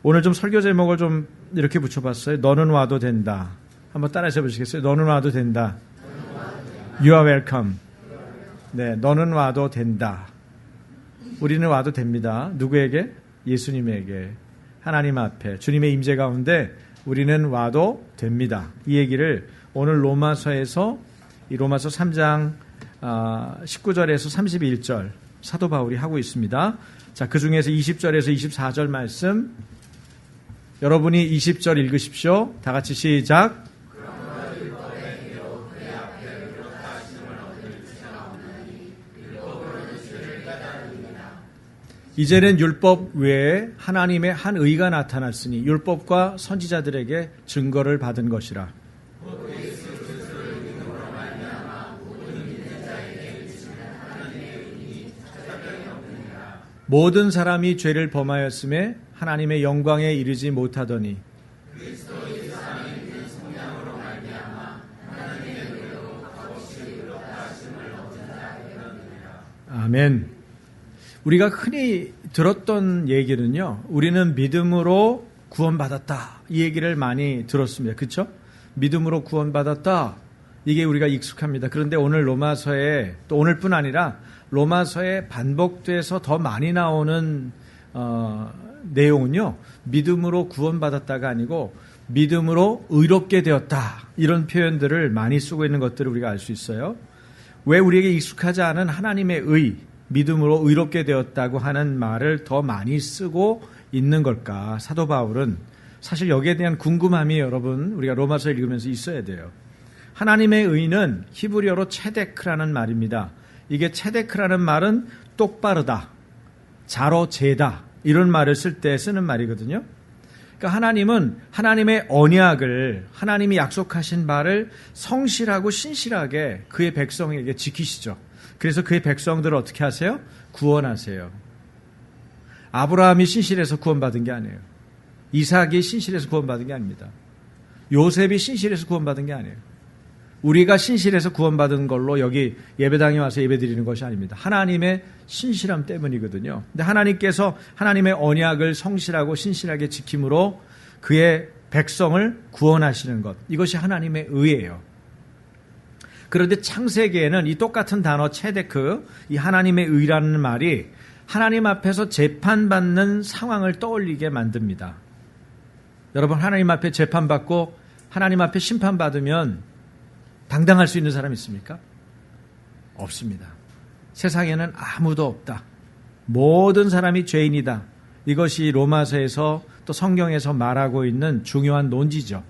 오늘 좀 설교 제목을 좀 이렇게 붙여봤어요. 너는 와도 된다. 한번 따라해서 보시겠어요? 너는 와도 된다. You are welcome. 네, 너는 와도 된다. 우리는 와도 됩니다. 누구에게? 예수님에게. 하나님 앞에 주님의 임재 가운데 우리는 와도 됩니다. 이 얘기를 오늘 로마서에서 이 로마서 3장 19절에서 31절 사도 바울이 하고 있습니다. 자, 그 중에서 20절에서 24절 말씀 여러분이 20절 읽으십시오. 다 같이 시작. 이제는 율법 외에 하나님의 한 의가 나타났으니 율법과 선지자들에게 증거를 받은 것이라. 모든 사람이 죄를 범하였음에 하나님의 영광에 이르지 못하더니 아멘. 우리가 흔히 들었던 얘기는요, 우리는 믿음으로 구원받았다. 이 얘기를 많이 들었습니다. 그렇죠? 믿음으로 구원받았다. 이게 우리가 익숙합니다. 그런데 오늘 로마서에, 또 오늘뿐 아니라 로마서에 반복돼서 더 많이 나오는 내용은요, 믿음으로 구원받았다가 아니고 믿음으로 의롭게 되었다. 이런 표현들을 많이 쓰고 있는 것들을 우리가 알 수 있어요. 왜 우리에게 익숙하지 않은 하나님의 의, 믿음으로 의롭게 되었다고 하는 말을 더 많이 쓰고 있는 걸까? 사도 바울은 사실 여기에 대한 궁금함이 여러분 우리가 로마서 읽으면서 있어야 돼요. 하나님의 의는 히브리어로 체데크라는 말입니다. 이게 체데크라는 말은 똑바르다, 자로재다 이런 말을 쓸 때 쓰는 말이거든요. 그러니까 하나님은 하나님의 언약을, 하나님이 약속하신 바를 성실하고 신실하게 그의 백성에게 지키시죠. 그래서 그의 백성들을 어떻게 하세요? 구원하세요. 아브라함이 신실해서 구원받은 게 아니에요. 이삭이 신실해서 구원받은 게 아닙니다. 요셉이 신실해서 구원받은 게 아니에요. 우리가 신실해서 구원받은 걸로 여기 예배당에 와서 예배드리는 것이 아닙니다. 하나님의 신실함 때문이거든요. 근데 하나님께서 하나님의 언약을 성실하고 신실하게 지킴으로 그의 백성을 구원하시는 것, 이것이 하나님의 의예요. 그런데 창세기에는 이 똑같은 단어 체데크, 이 하나님의 의라는 말이 하나님 앞에서 재판받는 상황을 떠올리게 만듭니다. 여러분, 하나님 앞에 재판받고 하나님 앞에 심판받으면 당당할 수 있는 사람이 있습니까? 없습니다. 세상에는 아무도 없다. 모든 사람이 죄인이다. 이것이 로마서에서 또 성경에서 말하고 있는 중요한 논지죠.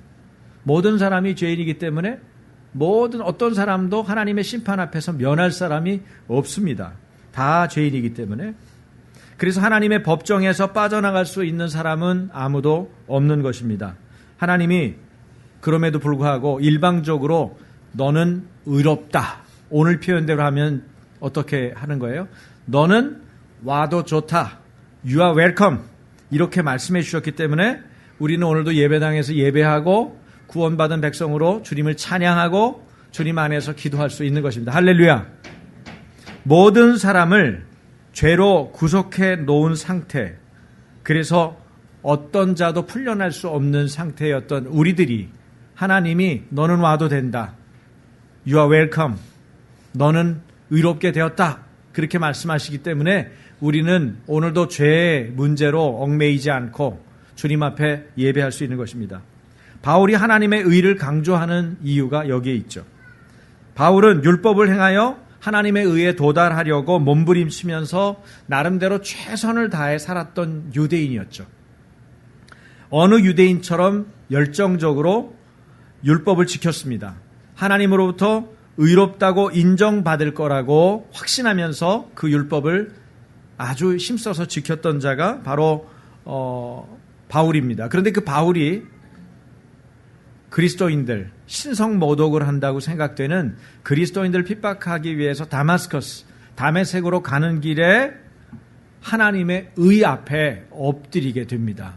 모든 사람이 죄인이기 때문에 모든 어떤 사람도 하나님의 심판 앞에서 면할 사람이 없습니다. 다 죄인이기 때문에. 그래서 하나님의 법정에서 빠져나갈 수 있는 사람은 아무도 없는 것입니다. 하나님이 그럼에도 불구하고 일방적으로 너는 의롭다. 오늘 표현대로 하면 어떻게 하는 거예요? 너는 와도 좋다. You are welcome. 이렇게 말씀해 주셨기 때문에 우리는 오늘도 예배당에서 예배하고 구원받은 백성으로 주님을 찬양하고 주님 안에서 기도할 수 있는 것입니다. 할렐루야. 모든 사람을 죄로 구속해 놓은 상태, 그래서 어떤 자도 풀려날 수 없는 상태였던 우리들이 하나님이 너는 와도 된다. You are welcome. 너는 의롭게 되었다. 그렇게 말씀하시기 때문에 우리는 오늘도 죄의 문제로 얽매이지 않고 주님 앞에 예배할 수 있는 것입니다. 바울이 하나님의 의를 강조하는 이유가 여기에 있죠. 바울은 율법을 행하여 하나님의 의에 도달하려고 몸부림치면서 나름대로 최선을 다해 살았던 유대인이었죠. 어느 유대인처럼 열정적으로 율법을 지켰습니다. 하나님으로부터 의롭다고 인정받을 거라고 확신하면서 그 율법을 아주 힘써서 지켰던 자가 바로 바울입니다. 그런데 그 바울이 그리스도인들, 신성모독을 한다고 생각되는 그리스도인들을 핍박하기 위해서 다마스커스, 다메섹으로 가는 길에 하나님의 의 앞에 엎드리게 됩니다.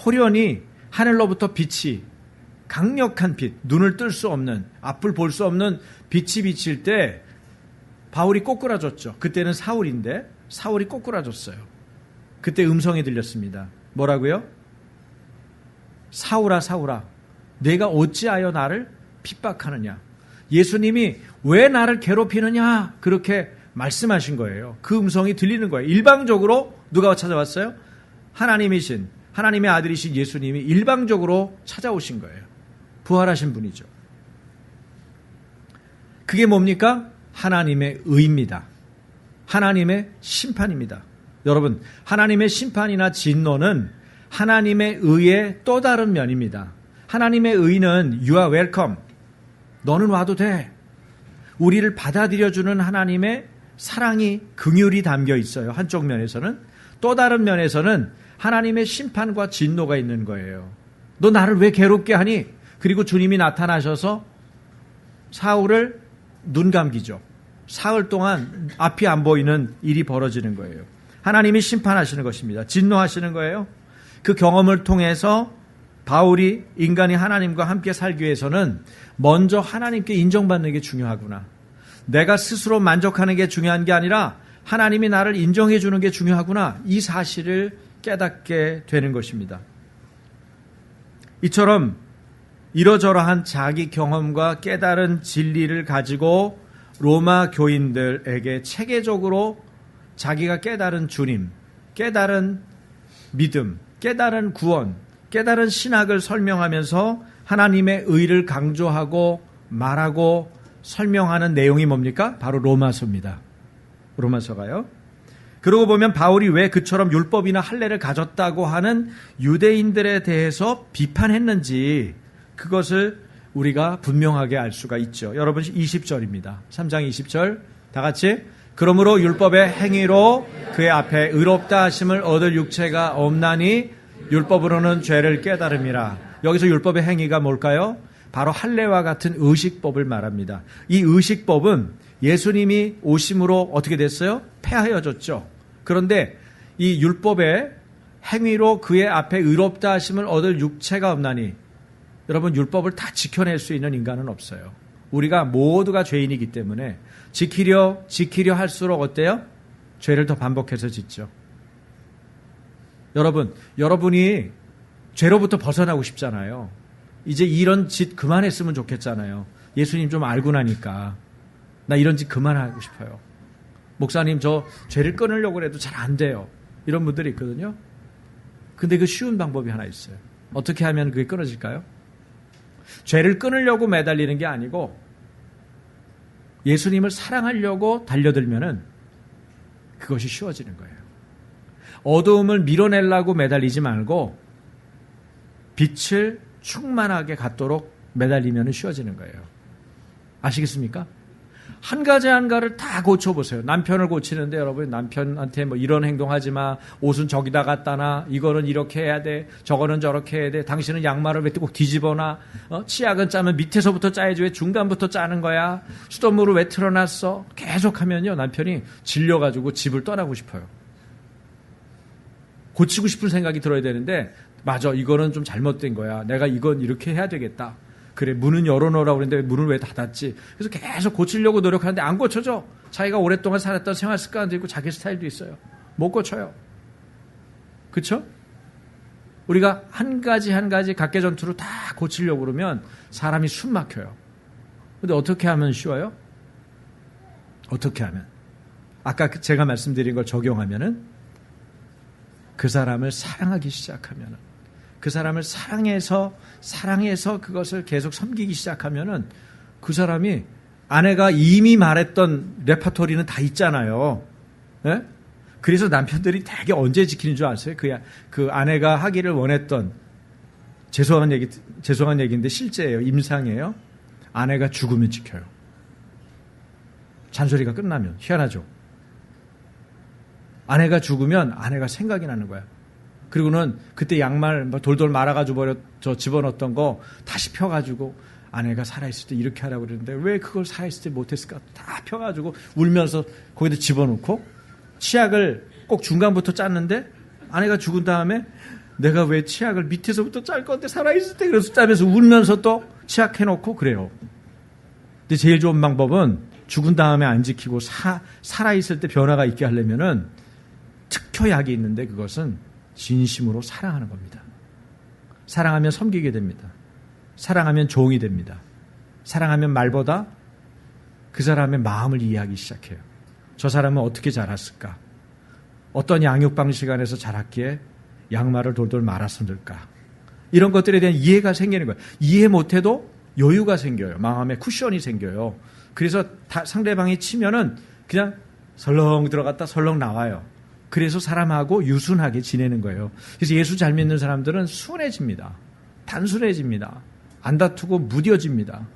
호련히 하늘로부터 빛이, 강력한 빛, 눈을 뜰 수 없는, 앞을 볼 수 없는 빛이 비칠 때 바울이 꼬꾸라졌죠. 그때는 사울인데 사울이 꼬꾸라졌어요. 그때 음성이 들렸습니다. 뭐라고요? 사울아 사울아 내가 어찌하여 나를 핍박하느냐. 예수님이 왜 나를 괴롭히느냐 그렇게 말씀하신 거예요. 그 음성이 들리는 거예요. 일방적으로 누가 찾아왔어요? 하나님이신 하나님의 아들이신 예수님이 일방적으로 찾아오신 거예요. 부활하신 분이죠. 그게 뭡니까? 하나님의 의입니다. 하나님의 심판입니다. 여러분, 하나님의 심판이나 진노는 하나님의 의의 또 다른 면입니다. 하나님의 의는 You are welcome. 너는 와도 돼. 우리를 받아들여주는 하나님의 사랑이 긍휼이 담겨 있어요. 한쪽 면에서는. 또 다른 면에서는 하나님의 심판과 진노가 있는 거예요. 너 나를 왜 괴롭게 하니? 그리고 주님이 나타나셔서 사울을 눈 감기죠. 사흘 동안 앞이 안 보이는 일이 벌어지는 거예요. 하나님이 심판하시는 것입니다. 진노하시는 거예요. 그 경험을 통해서 바울이 인간이 하나님과 함께 살기 위해서는 먼저 하나님께 인정받는 게 중요하구나. 내가 스스로 만족하는 게 중요한 게 아니라 하나님이 나를 인정해 주는 게 중요하구나. 이 사실을 깨닫게 되는 것입니다. 이처럼 이러저러한 자기 경험과 깨달은 진리를 가지고 로마 교인들에게 체계적으로 자기가 깨달은 주님, 깨달은 믿음, 깨달은 구원, 깨달은 신학을 설명하면서 하나님의 의를 강조하고 말하고 설명하는 내용이 뭡니까? 바로 로마서입니다. 로마서가요. 그러고 보면 바울이 왜 그처럼 율법이나 할례를 가졌다고 하는 유대인들에 대해서 비판했는지 그것을 우리가 분명하게 알 수가 있죠. 여러분 20절입니다. 3장 20절 다 같이 그러므로 율법의 행위로 그의 앞에 의롭다 하심을 얻을 육체가 없나니 율법으로는 죄를 깨달음이라. 여기서 율법의 행위가 뭘까요? 바로 할례와 같은 의식법을 말합니다. 이 의식법은 예수님이 오심으로 어떻게 됐어요? 폐하여졌죠. 그런데 이 율법의 행위로 그의 앞에 의롭다 하심을 얻을 육체가 없나니 여러분 율법을 다 지켜낼 수 있는 인간은 없어요. 우리가 모두가 죄인이기 때문에 지키려 할수록 어때요? 죄를 더 반복해서 짓죠. 여러분이 죄로부터 벗어나고 싶잖아요. 이제 이런 짓 그만했으면 좋겠잖아요. 예수님 좀 알고 나니까 나 이런 짓 그만하고 싶어요. 목사님 저 죄를 끊으려고 해도 잘 안 돼요. 이런 분들이 있거든요. 근데 그 쉬운 방법이 하나 있어요. 어떻게 하면 그게 끊어질까요? 죄를 끊으려고 매달리는 게 아니고 예수님을 사랑하려고 달려들면은 그것이 쉬워지는 거예요. 어두움을 밀어내려고 매달리지 말고 빛을 충만하게 갖도록 매달리면 쉬워지는 거예요. 아시겠습니까? 한 가지 한 가지를 다 고쳐보세요. 남편을 고치는데 여러분 남편한테 뭐 이런 행동하지 마. 옷은 저기다 갖다 놔. 이거는 이렇게 해야 돼. 저거는 저렇게 해야 돼. 당신은 양말을 왜 꼭 뒤집어 놔. 치약은 짜면 밑에서부터 짜야지 왜 중간부터 짜는 거야. 수돗물을 왜 틀어놨어. 계속하면요 남편이 질려가지고 집을 떠나고 싶어요. 고치고 싶은 생각이 들어야 되는데 맞아 이거는 좀 잘못된 거야. 내가 이건 이렇게 해야 되겠다. 그래 문은 열어놓으라고 그랬는데 문을 왜 닫았지. 그래서 계속 고치려고 노력하는데 안 고쳐져. 자기가 오랫동안 살았던 생활 습관도 있고 자기 스타일도 있어요. 못 고쳐요. 그렇죠? 우리가 한 가지 한 가지 각개전투로 다 고치려고 그러면 사람이 숨 막혀요. 근데 어떻게 하면 쉬워요? 어떻게 하면? 아까 제가 말씀드린 걸 적용하면은 그 사람을 사랑하기 시작하면은 그 사람을 사랑해서 그것을 계속 섬기기 시작하면은 그 사람이 아내가 이미 말했던 레퍼토리는 다 있잖아요. 예? 그래서 남편들이 되게 언제 지키는 줄 아세요? 그 아내가 하기를 원했던 죄송한 얘기인데 실제예요. 임상이에요. 아내가 죽으면 지켜요. 잔소리가 끝나면 희한하죠. 아내가 죽으면 아내가 생각이 나는 거야. 그리고는 그때 양말 돌돌 말아가지고 집어넣었던 거 다시 펴가지고 아내가 살아있을 때 이렇게 하라고 그랬는데 왜 그걸 살아있을 때 못했을까? 다 펴가지고 울면서 거기다 집어넣고 치약을 꼭 중간부터 짰는데 아내가 죽은 다음에 내가 왜 치약을 밑에서부터 짤 건데 살아있을 때 그래서 짜면서 울면서 또 치약 해놓고 그래요. 근데 제일 좋은 방법은 죽은 다음에 안 지키고 살아있을 때 변화가 있게 하려면은 특효약이 있는데 그것은 진심으로 사랑하는 겁니다. 사랑하면 섬기게 됩니다. 사랑하면 종이 됩니다. 사랑하면 말보다 그 사람의 마음을 이해하기 시작해요. 저 사람은 어떻게 자랐을까? 어떤 양육 방식 안에서 자랐기에 양말을 돌돌 말았을까? 이런 것들에 대한 이해가 생기는 거예요. 이해 못해도 여유가 생겨요. 마음에 쿠션이 생겨요. 그래서 상대방이 치면은 그냥 설렁 들어갔다 설렁 나와요. 그래서 사람하고 유순하게 지내는 거예요. 그래서 예수 잘 믿는 사람들은 순해집니다. 단순해집니다. 안 다투고 무뎌집니다.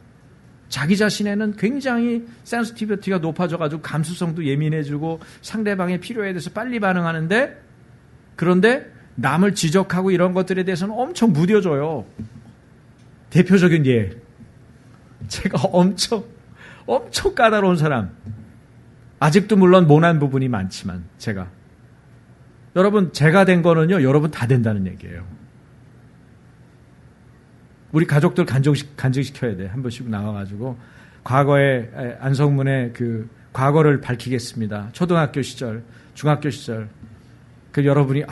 자기 자신에는 굉장히 센시티비티가 높아져가지고 감수성도 예민해지고 상대방의 필요에 대해서 빨리 반응하는데, 그런데 남을 지적하고 이런 것들에 대해서는 엄청 무뎌져요. 대표적인 예. 제가 엄청 까다로운 사람. 아직도 물론 모난 부분이 많지만 여러분 제가 된 거는요, 여러분 다 된다는 얘기예요. 우리 가족들 간증시켜야 돼. 한 번씩 나와가지고 과거에 안성문의 그 과거를 밝히겠습니다. 초등학교 시절, 중학교 시절. 그 여러분이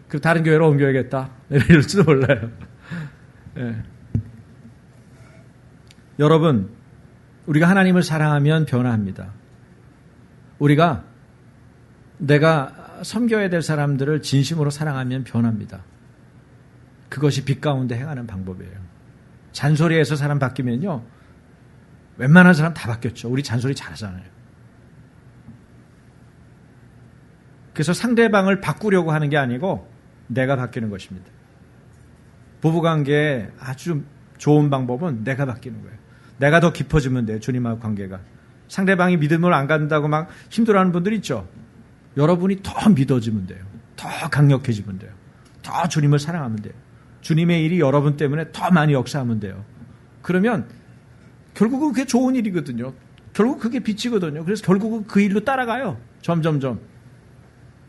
그 다른 교회로 옮겨야겠다 이럴지도 몰라요. 네. 여러분, 우리가 하나님을 사랑하면 변화합니다. 우리가 내가 섬겨야 될 사람들을 진심으로 사랑하면 변합니다. 그것이 빛 가운데 행하는 방법이에요. 잔소리해서 사람 바뀌면요, 웬만한 사람 다 바뀌었죠. 우리 잔소리 잘하잖아요. 그래서 상대방을 바꾸려고 하는 게 아니고 내가 바뀌는 것입니다. 부부관계에 아주 좋은 방법은 내가 바뀌는 거예요. 내가 더 깊어지면 돼요. 주님하고 관계가. 상대방이 믿음을 안 갖는다고 막 힘들어하는 분들 있죠. 여러분이 더 믿어지면 돼요. 더 강력해지면 돼요. 더 주님을 사랑하면 돼요. 주님의 일이 여러분 때문에 더 많이 역사하면 돼요. 그러면 결국은 그게 좋은 일이거든요. 결국 그게 빛이거든요. 그래서 결국은 그 일로 따라가요. 점점점.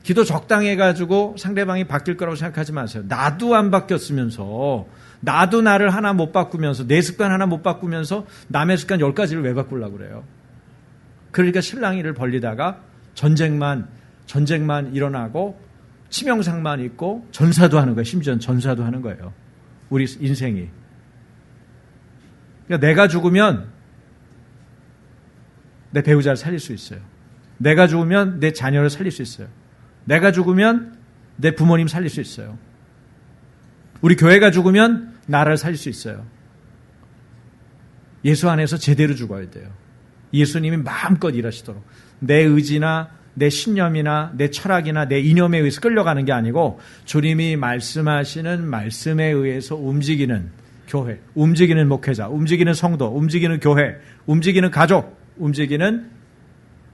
기도 적당히 해가지고 상대방이 바뀔 거라고 생각하지 마세요. 나도 안 바뀌었으면서, 나도 나를 하나 못 바꾸면서, 내 습관 하나 못 바꾸면서 남의 습관 10가지를 왜 바꾸려고 그래요? 그러니까 실랑이를 벌리다가 전쟁만 일어나고 치명상만 있고 전사도 하는 거예요. 심지어는 전사도 하는 거예요. 우리 인생이. 그러니까 내가 죽으면 내 배우자를 살릴 수 있어요. 내가 죽으면 내 자녀를 살릴 수 있어요. 내가 죽으면 내 부모님 살릴 수 있어요. 우리 교회가 죽으면 나라를 살릴 수 있어요. 예수 안에서 제대로 죽어야 돼요. 예수님이 마음껏 일하시도록. 내 의지나 내 신념이나 내 철학이나 내 이념에 의해서 끌려가는 게 아니고 주님이 말씀하시는 말씀에 의해서 움직이는 교회, 움직이는 목회자, 움직이는 성도, 움직이는 교회, 움직이는 가족, 움직이는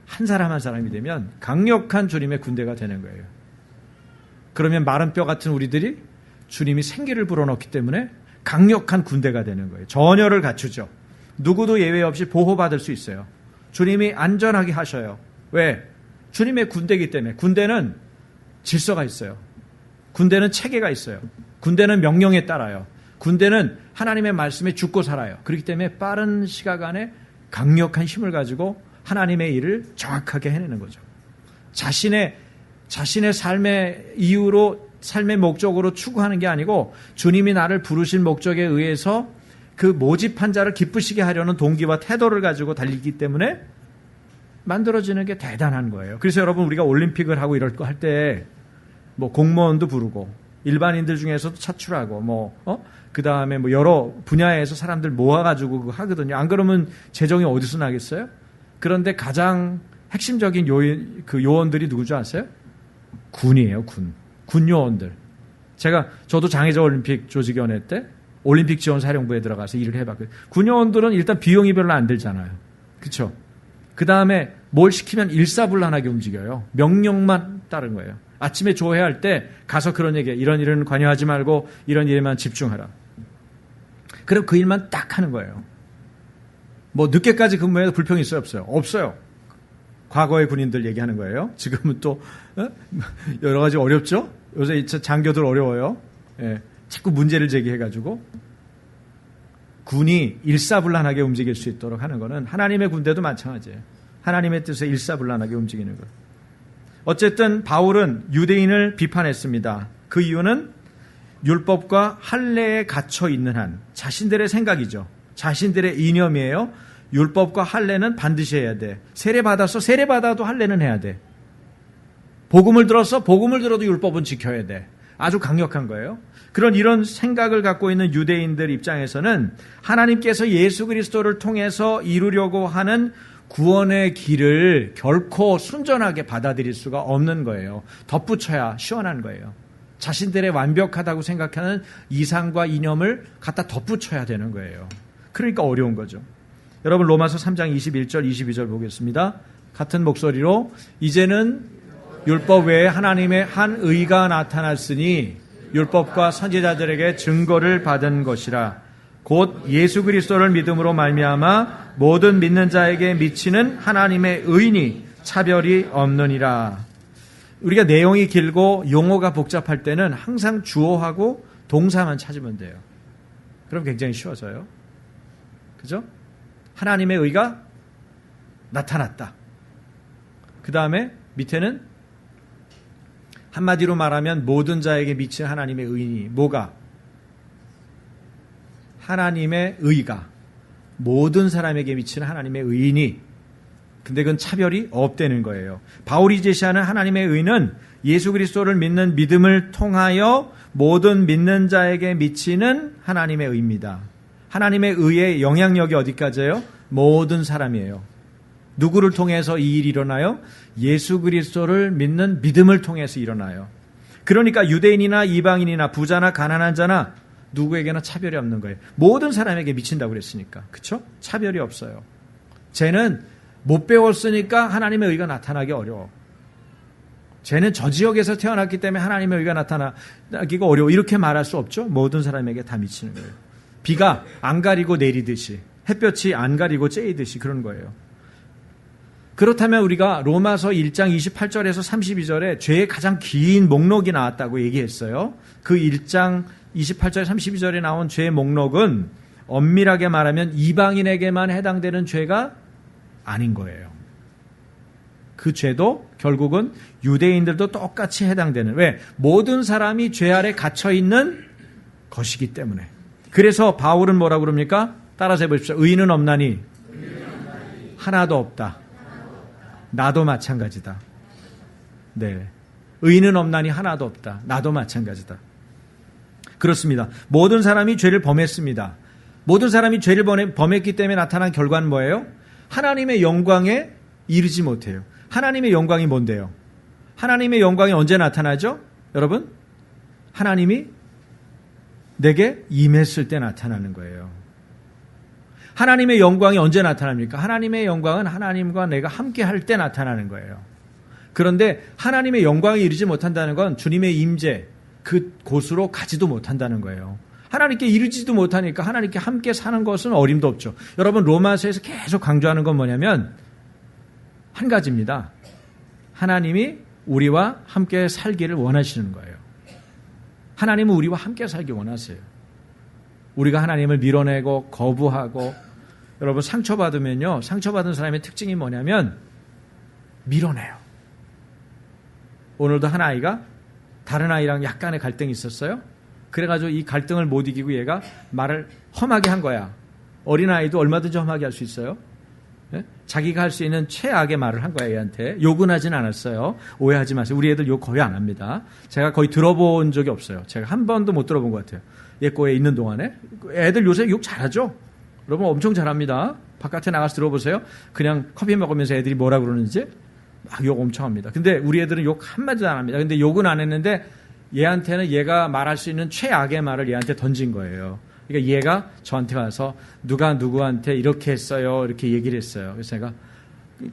한 사람 한 사람이 되면 강력한 주님의 군대가 되는 거예요. 그러면 마른 뼈 같은 우리들이 주님이 생기를 불어넣기 때문에 강력한 군대가 되는 거예요. 전열을 갖추죠. 누구도 예외 없이 보호받을 수 있어요. 주님이 안전하게 하셔요. 왜? 주님의 군대이기 때문에. 군대는 질서가 있어요. 군대는 체계가 있어요. 군대는 명령에 따라요. 군대는 하나님의 말씀에 죽고 살아요. 그렇기 때문에 빠른 시각 안에 강력한 힘을 가지고 하나님의 일을 정확하게 해내는 거죠. 자신의 삶의 이유로, 삶의 목적으로 추구하는 게 아니고 주님이 나를 부르신 목적에 의해서 그 모집한 자를 기쁘시게 하려는 동기와 태도를 가지고 달리기 때문에 만들어지는 게 대단한 거예요. 그래서 여러분, 우리가 올림픽을 하고 이럴 거 할 때 뭐 공무원도 부르고 일반인들 중에서도 차출하고 그 다음에 여러 분야에서 사람들 모아가지고 그거 하거든요. 안 그러면 재정이 어디서 나겠어요? 그런데 가장 핵심적인 요원들이 누구인 줄 아세요? 군이에요, 군 요원들. 저도 장애자 올림픽 조직위원회 때 올림픽 지원 사령부에 들어가서 일을 해봤거든요. 군 요원들은 일단 비용이 별로 안 들잖아요. 그렇죠? 그 다음에 뭘 시키면 일사불란하게 움직여요. 명령만 따른 거예요. 아침에 조회할 때 가서 그런 얘기해. 이런 일은 관여하지 말고 이런 일에만 집중하라. 그럼 그 일만 딱 하는 거예요. 늦게까지 근무해도 불평이 있어요, 없어요? 없어요. 과거의 군인들 얘기하는 거예요. 지금은 또 여러 가지 어렵죠? 요새 장교들 어려워요. 예, 자꾸 문제를 제기해가지고. 군이 일사불란하게 움직일 수 있도록 하는 것은 하나님의 군대도 마찬가지예요. 하나님의 뜻에 일사불란하게 움직이는 것. 어쨌든 바울은 유대인을 비판했습니다. 그 이유는 율법과 할례에 갇혀 있는 한, 자신들의 생각이죠. 자신들의 이념이에요. 율법과 할례는 반드시 해야 돼. 세례 받았어. 세례 받아도 할례는 해야 돼. 복음을 들었어. 복음을 들어도 율법은 지켜야 돼. 아주 강력한 거예요. 이런 생각을 갖고 있는 유대인들 입장에서는 하나님께서 예수 그리스도를 통해서 이루려고 하는 구원의 길을 결코 순전하게 받아들일 수가 없는 거예요. 덧붙여야 시원한 거예요. 자신들의 완벽하다고 생각하는 이상과 이념을 갖다 덧붙여야 되는 거예요. 그러니까 어려운 거죠. 여러분 로마서 3장 21절 22절 보겠습니다. 같은 목소리로 이제는 율법 외에 하나님의 한 의가 나타났으니 율법과 선지자들에게 증거를 받은 것이라. 곧 예수 그리스도를 믿음으로 말미암아 모든 믿는 자에게 미치는 하나님의 의니 차별이 없느니라. 우리가 내용이 길고 용어가 복잡할 때는 항상 주어하고 동사만 찾으면 돼요. 그럼 굉장히 쉬워져요. 그죠? 하나님의 의가 나타났다. 그 다음에 밑에는 한마디로 말하면 모든 자에게 미친 하나님의 의니. 뭐가? 하나님의 의가 모든 사람에게 미치는 하나님의 의니. 근데 그건 차별이 없다는 거예요. 바울이 제시하는 하나님의 의는 예수 그리스도를 믿는 믿음을 통하여 모든 믿는 자에게 미치는 하나님의 의입니다. 하나님의 의의 영향력이 어디까지예요? 모든 사람이에요. 누구를 통해서 이 일이 일어나요? 예수 그리스도를 믿는 믿음을 통해서 일어나요. 그러니까 유대인이나 이방인이나 부자나 가난한 자나 누구에게나 차별이 없는 거예요. 모든 사람에게 미친다고 그랬으니까. 그렇죠? 차별이 없어요. 쟤는 못 배웠으니까 하나님의 의가 나타나기 어려워. 쟤는 저 지역에서 태어났기 때문에 하나님의 의가 나타나기가 어려워. 이렇게 말할 수 없죠? 모든 사람에게 다 미치는 거예요. 비가 안 가리고 내리듯이, 햇볕이 안 가리고 쬐이듯이 그런 거예요. 그렇다면 우리가 로마서 1장 28절에서 32절에 죄의 가장 긴 목록이 나왔다고 얘기했어요. 그 1장 28절 32절에 나온 죄의 목록은 엄밀하게 말하면 이방인에게만 해당되는 죄가 아닌 거예요. 그 죄도 결국은 유대인들도 똑같이 해당되는, 왜? 모든 사람이 죄 아래 갇혀 있는 것이기 때문에. 그래서 바울은 뭐라고 그럽니까? 따라서 해보십시오. 의인은 없나니 하나도 없다. 나도 마찬가지다. 네. 의인은 없나니 하나도 없다. 나도 마찬가지다. 그렇습니다. 모든 사람이 죄를 범했습니다. 모든 사람이 죄를 범했기 때문에 나타난 결과는 뭐예요? 하나님의 영광에 이르지 못해요. 하나님의 영광이 뭔데요? 하나님의 영광이 언제 나타나죠? 여러분? 하나님이 내게 임했을 때 나타나는 거예요. 하나님의 영광이 언제 나타납니까? 하나님의 영광은 하나님과 내가 함께 할 때 나타나는 거예요. 그런데 하나님의 영광에 이르지 못한다는 건 주님의 임재, 그 곳으로 가지도 못한다는 거예요. 하나님께 이르지도 못하니까 하나님께 함께 사는 것은 어림도 없죠. 여러분 로마서에서 계속 강조하는 건 뭐냐면 한 가지입니다. 하나님이 우리와 함께 살기를 원하시는 거예요. 하나님은 우리와 함께 살기 원하세요. 우리가 하나님을 밀어내고 거부하고, 여러분 상처받으면요, 상처받은 사람의 특징이 뭐냐면 밀어내요. 오늘도 한 아이가 다른 아이랑 약간의 갈등이 있었어요. 그래가지고 이 갈등을 못 이기고 얘가 말을 험하게 한 거야. 어린아이도 얼마든지 험하게 할 수 있어요. 네? 자기가 할 수 있는 최악의 말을 한 거야, 얘한테. 욕은 하진 않았어요. 오해하지 마세요. 우리 애들 욕 거의 안 합니다. 제가 거의 들어본 적이 없어요. 제가 한 번도 못 들어본 것 같아요. 얘 거에 있는 동안에. 애들 요새 욕 잘하죠? 여러분 엄청 잘합니다. 바깥에 나가서 들어보세요. 그냥 커피 먹으면서 애들이 뭐라 그러는지 막 욕 엄청 합니다. 근데 우리 애들은 욕 한마디도 안 합니다. 근데 욕은 안 했는데 얘한테는 얘가 말할 수 있는 최악의 말을 얘한테 던진 거예요. 그러니까 얘가 저한테 와서 누가 누구한테 이렇게 했어요. 이렇게 얘기를 했어요. 그래서 제가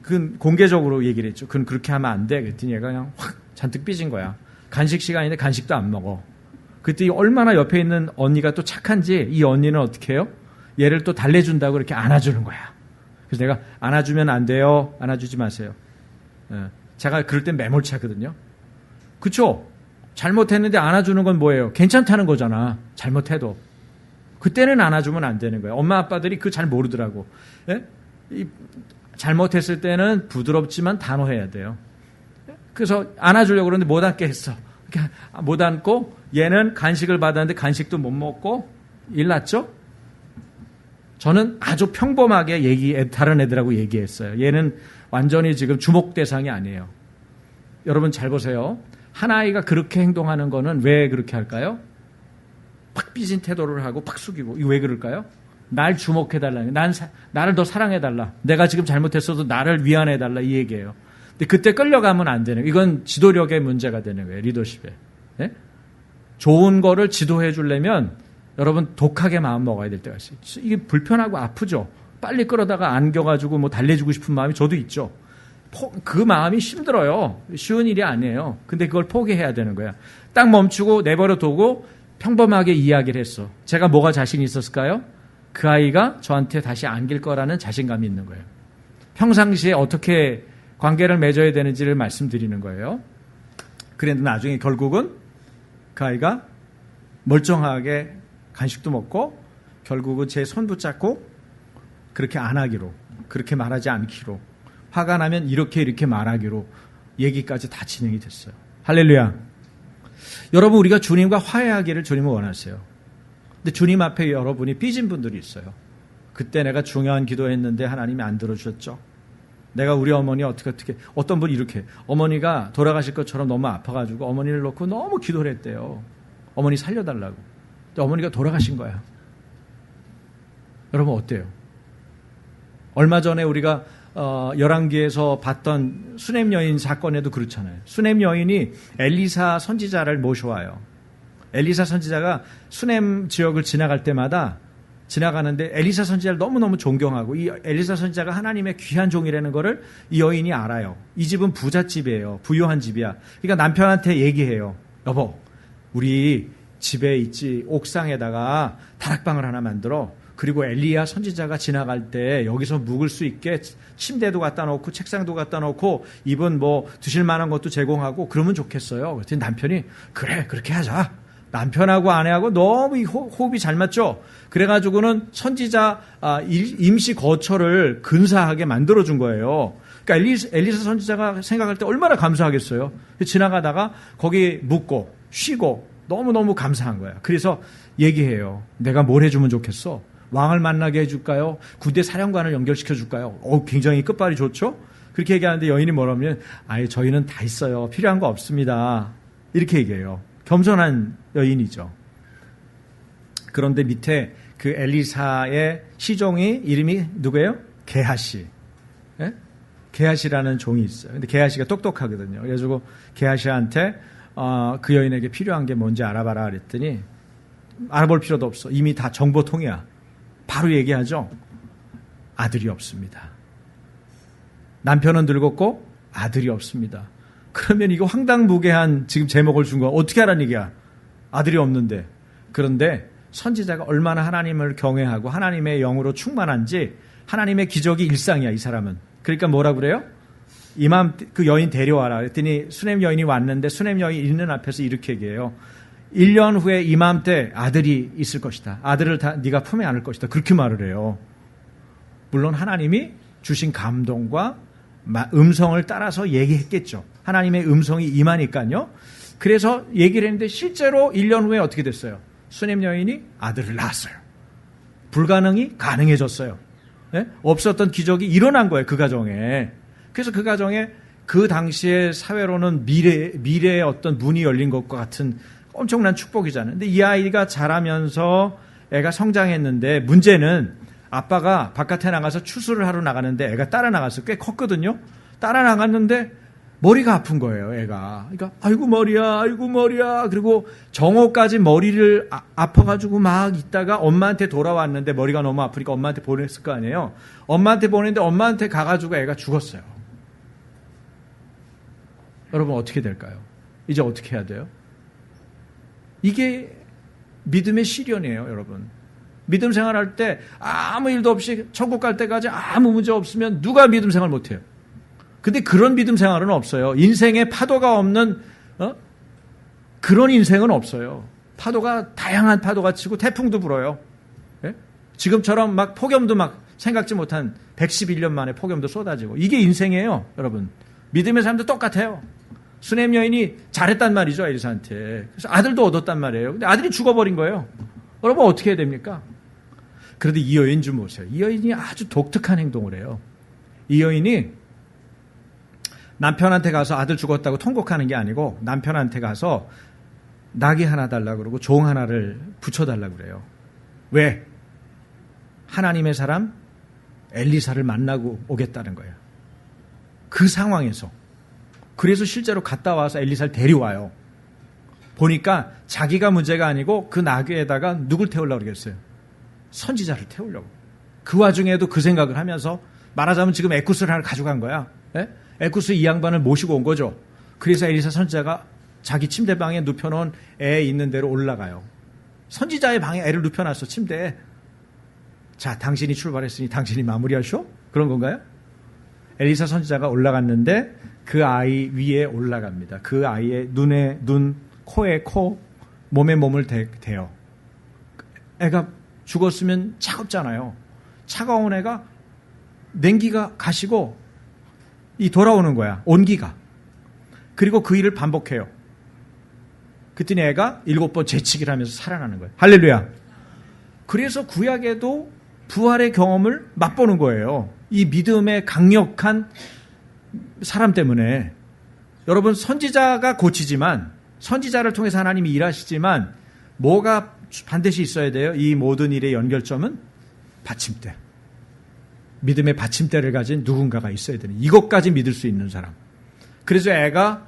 그건 공개적으로 얘기를 했죠. 그건 그렇게 하면 안 돼. 그랬더니 얘가 그냥 확 잔뜩 삐진 거야. 간식 시간인데 간식도 안 먹어. 그때 얼마나 옆에 있는 언니가 또 착한지 이 언니는 어떻게 해요? 얘를 또 달래준다고 이렇게 안아주는 거야. 그래서 내가 안아주면 안 돼요. 안아주지 마세요. 제가 그럴 땐 매몰차거든요. 그쵸? 잘못했는데 안아주는 건 뭐예요? 괜찮다는 거잖아. 잘못해도. 그때는 안아주면 안 되는 거예요. 엄마 아빠들이 그거 잘 모르더라고. 예? 잘못했을 때는 부드럽지만 단호해야 돼요. 그래서 안아주려고 그러는데 못 안게 했어. 못 앉고 얘는 간식을 받았는데 간식도 못 먹고 일났죠? 저는 아주 평범하게 다른 애들하고 얘기했어요. 얘는 완전히 지금 주목 대상이 아니에요. 여러분 잘 보세요. 한 아이가 그렇게 행동하는 거는 왜 그렇게 할까요? 팍 삐진 태도를 하고 팍 숙이고. 이거 왜 그럴까요? 날 주목해달라. 나를 더 사랑해달라. 내가 지금 잘못했어도 나를 위안해달라. 이 얘기예요. 근데 그때 끌려가면 안 되는 거예요. 이건 지도력의 문제가 되는 거예요. 리더십에. 네? 좋은 거를 지도해 주려면 여러분 독하게 마음 먹어야 될 때가 있어요. 이게 불편하고 아프죠. 빨리 끌어다가 안겨가지고 뭐 달래주고 싶은 마음이 저도 있죠. 그 마음이 힘들어요. 쉬운 일이 아니에요. 근데 그걸 포기해야 되는 거야. 딱 멈추고 내버려 두고 평범하게 이야기를 했어. 제가 뭐가 자신이 있었을까요? 그 아이가 저한테 다시 안길 거라는 자신감이 있는 거예요. 평상시에 어떻게 관계를 맺어야 되는지를 말씀드리는 거예요. 그런데 나중에 결국은 그 아이가 멀쩡하게 간식도 먹고 결국은 제 손 붙잡고 그렇게 안 하기로, 그렇게 말하지 않기로, 화가 나면 이렇게 말하기로 얘기까지 다 진행이 됐어요. 할렐루야. 여러분, 우리가 주님과 화해하기를 주님은 원하세요. 근데 주님 앞에 여러분이 삐진 분들이 있어요. 그때 내가 중요한 기도했는데 하나님이 안 들어주셨죠. 내가 우리 어머니 어떤 분이 이렇게 어머니가 돌아가실 것처럼 너무 아파가지고 어머니를 놓고 너무 기도를 했대요. 어머니 살려달라고. 근데 어머니가 돌아가신 거야. 여러분 어때요? 얼마 전에 우리가 열왕기에서 봤던 수넴 여인 사건에도 그렇잖아요. 수넴 여인이 엘리사 선지자를 모셔와요. 엘리사 선지자가 수넴 지역을 지나갈 때마다 지나가는데 엘리사 선지자를 너무너무 존경하고 이 엘리사 선지자가 하나님의 귀한 종이라는 거를 이 여인이 알아요. 이 집은 부잣집이에요. 부유한 집이야. 그러니까 남편한테 얘기해요. 여보, 우리 집에 있지 옥상에다가 다락방을 하나 만들어. 그리고 엘리야 선지자가 지나갈 때 여기서 묵을 수 있게 침대도 갖다 놓고 책상도 갖다 놓고 입은 뭐 드실 만한 것도 제공하고 그러면 좋겠어요. 그랬더니 남편이 그래 그렇게 하자. 남편하고 아내하고 너무 호흡이 잘 맞죠. 그래가지고는 선지자 임시 거처를 근사하게 만들어준 거예요. 그러니까 엘리사 선지자가 생각할 때 얼마나 감사하겠어요. 지나가다가 거기 묵고 쉬고 너무너무 감사한 거야. 그래서 얘기해요. 내가 뭘 해주면 좋겠어? 왕을 만나게 해줄까요? 군대 사령관을 연결시켜 줄까요? 굉장히 끝발이 좋죠? 그렇게 얘기하는데 여인이 뭐라면 아예 저희는 다 있어요. 필요한 거 없습니다. 이렇게 얘기해요. 겸손한 여인이죠. 그런데 밑에 그 엘리사의 시종이 이름이 누구예요? 게하시. 예? 게하시라는 종이 있어요. 근데 게하시가 똑똑하거든요. 그래가지고 게하시한테 그 여인에게 필요한 게 뭔지 알아봐라 그랬더니 알아볼 필요도 없어. 이미 다 정보통이야. 바로 얘기하죠. 아들이 없습니다. 남편은 늙었고 아들이 없습니다. 그러면 이거 황당무계한 지금 제목을 준 거 어떻게 하라는 얘기야? 아들이 없는데. 그런데 선지자가 얼마나 하나님을 경외하고 하나님의 영으로 충만한지 하나님의 기적이 일상이야, 이 사람은. 그러니까 뭐라 그래요? 그 여인 데려와라. 그랬더니 수넴 여인이 왔는데 수넴 여인 있는 앞에서 이렇게 얘기해요. 1년 후에 이맘때 아들이 있을 것이다. 아들을 다 네가 품에 안을 것이다. 그렇게 말을 해요. 물론 하나님이 주신 감동과 음성을 따라서 얘기했겠죠. 하나님의 음성이 임하니까요. 그래서 얘기를 했는데 실제로 1년 후에 어떻게 됐어요? 수넴 여인이 아들을 낳았어요. 불가능이 가능해졌어요. 네? 없었던 기적이 일어난 거예요. 그 가정에. 그래서 그 가정에 그 당시의 사회로는 미래의 어떤 문이 열린 것과 같은 엄청난 축복이잖아요. 근데 이 아이가 자라면서 애가 성장했는데 문제는 아빠가 바깥에 나가서 추수를 하러 나가는데 애가 따라 나갔어요. 꽤 컸거든요. 따라 나갔는데 머리가 아픈 거예요, 애가. 그러니까 아이고 머리야. 그리고 정오까지 머리를 아파가지고 막 있다가 엄마한테 돌아왔는데 머리가 너무 아프니까 엄마한테 보냈을 거 아니에요. 엄마한테 보냈는데 엄마한테 가가지고 애가 죽었어요. 여러분 어떻게 될까요? 이제 어떻게 해야 돼요? 이게 믿음의 시련이에요, 여러분. 믿음 생활할 때 아무 일도 없이 천국 갈 때까지 아무 문제 없으면 누가 믿음 생활 못해요? 근데 그런 믿음 생활은 없어요. 인생에 파도가 없는 그런 인생은 없어요. 다양한 파도가 치고 태풍도 불어요. 예? 지금처럼 막 폭염도 막 생각지 못한 111년 만에 폭염도 쏟아지고 이게 인생이에요, 여러분. 믿음의 삶도 똑같아요. 수넴 여인이 잘했단 말이죠, 엘리사한테. 그래서 아들도 얻었단 말이에요. 근데 아들이 죽어버린 거예요. 여러분 어떻게 해야 됩니까? 그런데 이 여인 좀 보세요. 이 여인이 아주 독특한 행동을 해요. 이 여인이 남편한테 가서 아들 죽었다고 통곡하는 게 아니고 남편한테 가서 나귀 하나 달라고 그러고 종 하나를 붙여달라고 그래요. 왜? 하나님의 사람 엘리사를 만나고 오겠다는 거예요. 그 상황에서. 그래서 실제로 갔다 와서 엘리사를 데려와요. 보니까 자기가 문제가 아니고 그 나귀에다가 누굴 태우려고 그러겠어요? 선지자를 태우려고. 그 와중에도 그 생각을 하면서 말하자면 지금 에쿠스를 하나 가져간 거야. 예? 에쿠스 이 양반을 모시고 온 거죠. 그래서 엘리사 선지자가 자기 침대방에 눕혀놓은 애 있는 대로 올라가요. 선지자의 방에 애를 눕혀놨어, 침대에. 자, 당신이 출발했으니 당신이 마무리하쇼? 그런 건가요? 엘리사 선지자가 올라갔는데 그 아이 위에 올라갑니다. 그 아이의 눈에 눈, 코에 코, 몸에 몸을 대요. 애가 죽었으면 차갑잖아요. 차가운 애가 냉기가 가시고 이 돌아오는 거야. 온기가. 그리고 그 일을 반복해요. 그랬더니 애가 7번 재치기를 하면서 살아나는 거예요. 할렐루야. 그래서 구약에도 부활의 경험을 맛보는 거예요. 이 믿음의 강력한 사람 때문에. 여러분, 선지자가 고치지만, 선지자를 통해서 하나님이 일하시지만 뭐가 반드시 있어야 돼요? 이 모든 일의 연결점은 받침대. 믿음의 받침대를 가진 누군가가 있어야 되는, 이것까지 믿을 수 있는 사람. 그래서 애가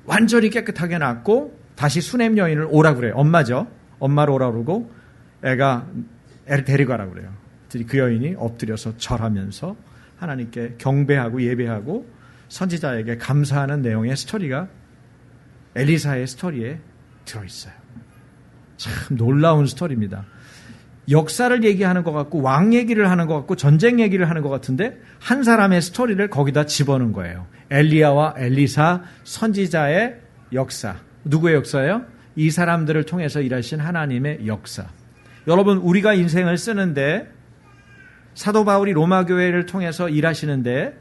완전히 깨끗하게 낳고 다시 수넴 여인을 오라 그래요. 엄마죠. 엄마를 오라 그러고 애가 애를 데려가라 그래요. 그 여인이 엎드려서 절하면서 하나님께 경배하고 예배하고 선지자에게 감사하는 내용의 스토리가 엘리사의 스토리에 들어있어요. 참 놀라운 스토리입니다. 역사를 얘기하는 것 같고 왕 얘기를 하는 것 같고 전쟁 얘기를 하는 것 같은데 한 사람의 스토리를 거기다 집어넣은 거예요. 엘리야와 엘리사 선지자의 역사. 누구의 역사예요? 이 사람들을 통해서 일하신 하나님의 역사. 여러분, 우리가 인생을 쓰는데 사도 바울이 로마 교회를 통해서 일하시는데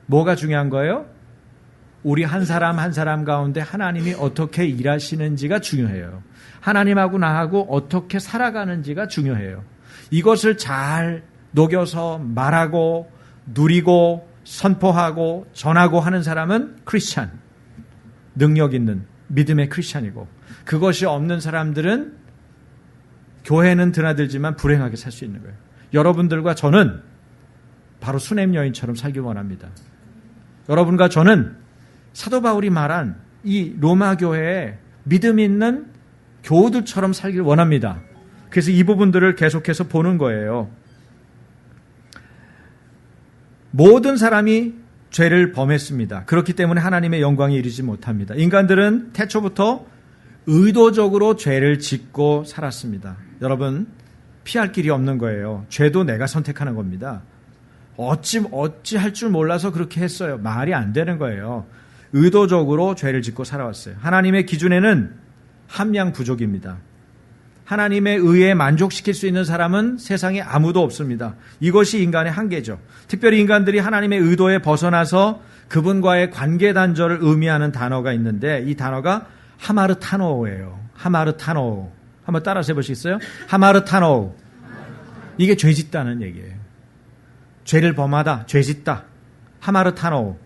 뭐가 중요한 거예요? 우리 한 사람 한 사람 가운데 하나님이 어떻게 일하시는지가 중요해요. 하나님하고 나하고 어떻게 살아가는지가 중요해요. 이것을 잘 녹여서 말하고 누리고 선포하고 전하고 하는 사람은 크리스찬, 능력 있는 믿음의 크리스찬이고, 그것이 없는 사람들은 교회는 드나들지만 불행하게 살 수 있는 거예요. 여러분들과 저는 바로 수넴 여인처럼 살기 원합니다. 여러분과 저는 사도 바울이 말한 이 로마 교회에 믿음 있는 교우들처럼 살길 원합니다. 그래서 이 부분들을 계속해서 보는 거예요. 모든 사람이 죄를 범했습니다. 그렇기 때문에 하나님의 영광에 이르지 못합니다. 인간들은 태초부터 의도적으로 죄를 짓고 살았습니다. 여러분, 피할 길이 없는 거예요. 죄도 내가 선택하는 겁니다. 어찌 할 줄 몰라서 그렇게 했어요. 말이 안 되는 거예요. 의도적으로 죄를 짓고 살아왔어요. 하나님의 기준에는 함량 부족입니다. 하나님의 의에 만족시킬 수 있는 사람은 세상에 아무도 없습니다. 이것이 인간의 한계죠. 특별히 인간들이 하나님의 의도에 벗어나서 그분과의 관계 단절을 의미하는 단어가 있는데 이 단어가 하마르타노예요. 하마르타노. 한번 따라서 해보시겠어요? 하마르타노. 이게 죄 짓다는 얘기예요. 죄를 범하다, 죄 짓다. 하마르타노.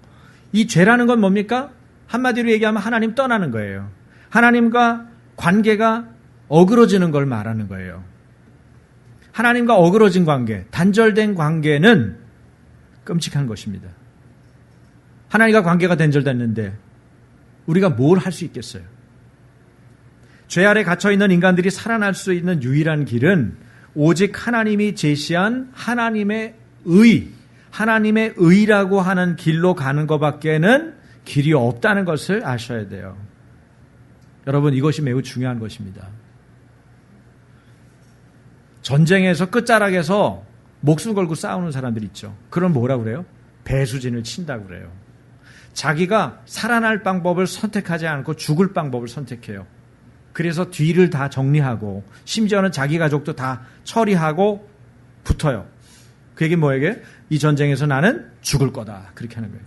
이 죄라는 건 뭡니까? 한마디로 얘기하면 하나님 떠나는 거예요. 하나님과 관계가 어그러지는 걸 말하는 거예요. 하나님과 어그러진 관계, 단절된 관계는 끔찍한 것입니다. 하나님과 관계가 단절됐는데 우리가 뭘 할 수 있겠어요? 죄 아래 갇혀있는 인간들이 살아날 수 있는 유일한 길은 오직 하나님이 제시한 하나님의 의, 하나님의 의라고 하는 길로 가는 것밖에는 길이 없다는 것을 아셔야 돼요. 여러분, 이것이 매우 중요한 것입니다. 전쟁에서 끝자락에서 목숨 걸고 싸우는 사람들 있죠. 그럼 뭐라 그래요? 배수진을 친다고 그래요. 자기가 살아날 방법을 선택하지 않고 죽을 방법을 선택해요. 그래서 뒤를 다 정리하고 심지어는 자기 가족도 다 처리하고 붙어요. 그 얘기는 뭐예요? 이 전쟁에서 나는 죽을 거다. 그렇게 하는 거예요.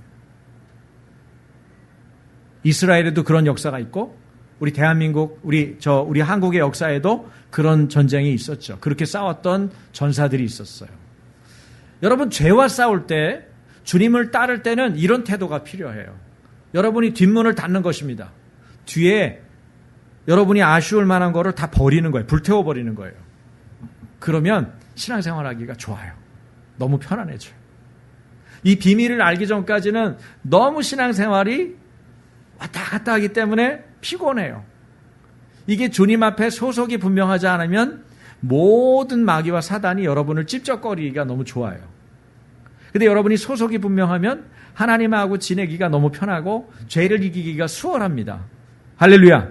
이스라엘에도 그런 역사가 있고 우리 대한민국, 우리 한국의 역사에도 그런 전쟁이 있었죠. 그렇게 싸웠던 전사들이 있었어요. 여러분, 죄와 싸울 때, 주님을 따를 때는 이런 태도가 필요해요. 여러분이 뒷문을 닫는 것입니다. 뒤에 여러분이 아쉬울 만한 거를 다 버리는 거예요. 불태워버리는 거예요. 그러면 신앙생활하기가 좋아요. 너무 편안해져요. 이 비밀을 알기 전까지는 너무 신앙생활이 왔다 갔다 하기 때문에 피곤해요. 이게 주님 앞에 소속이 분명하지 않으면 모든 마귀와 사단이 여러분을 찝쩍거리기가 너무 좋아요. 근데 여러분이 소속이 분명하면 하나님하고 지내기가 너무 편하고 죄를 이기기가 수월합니다. 할렐루야.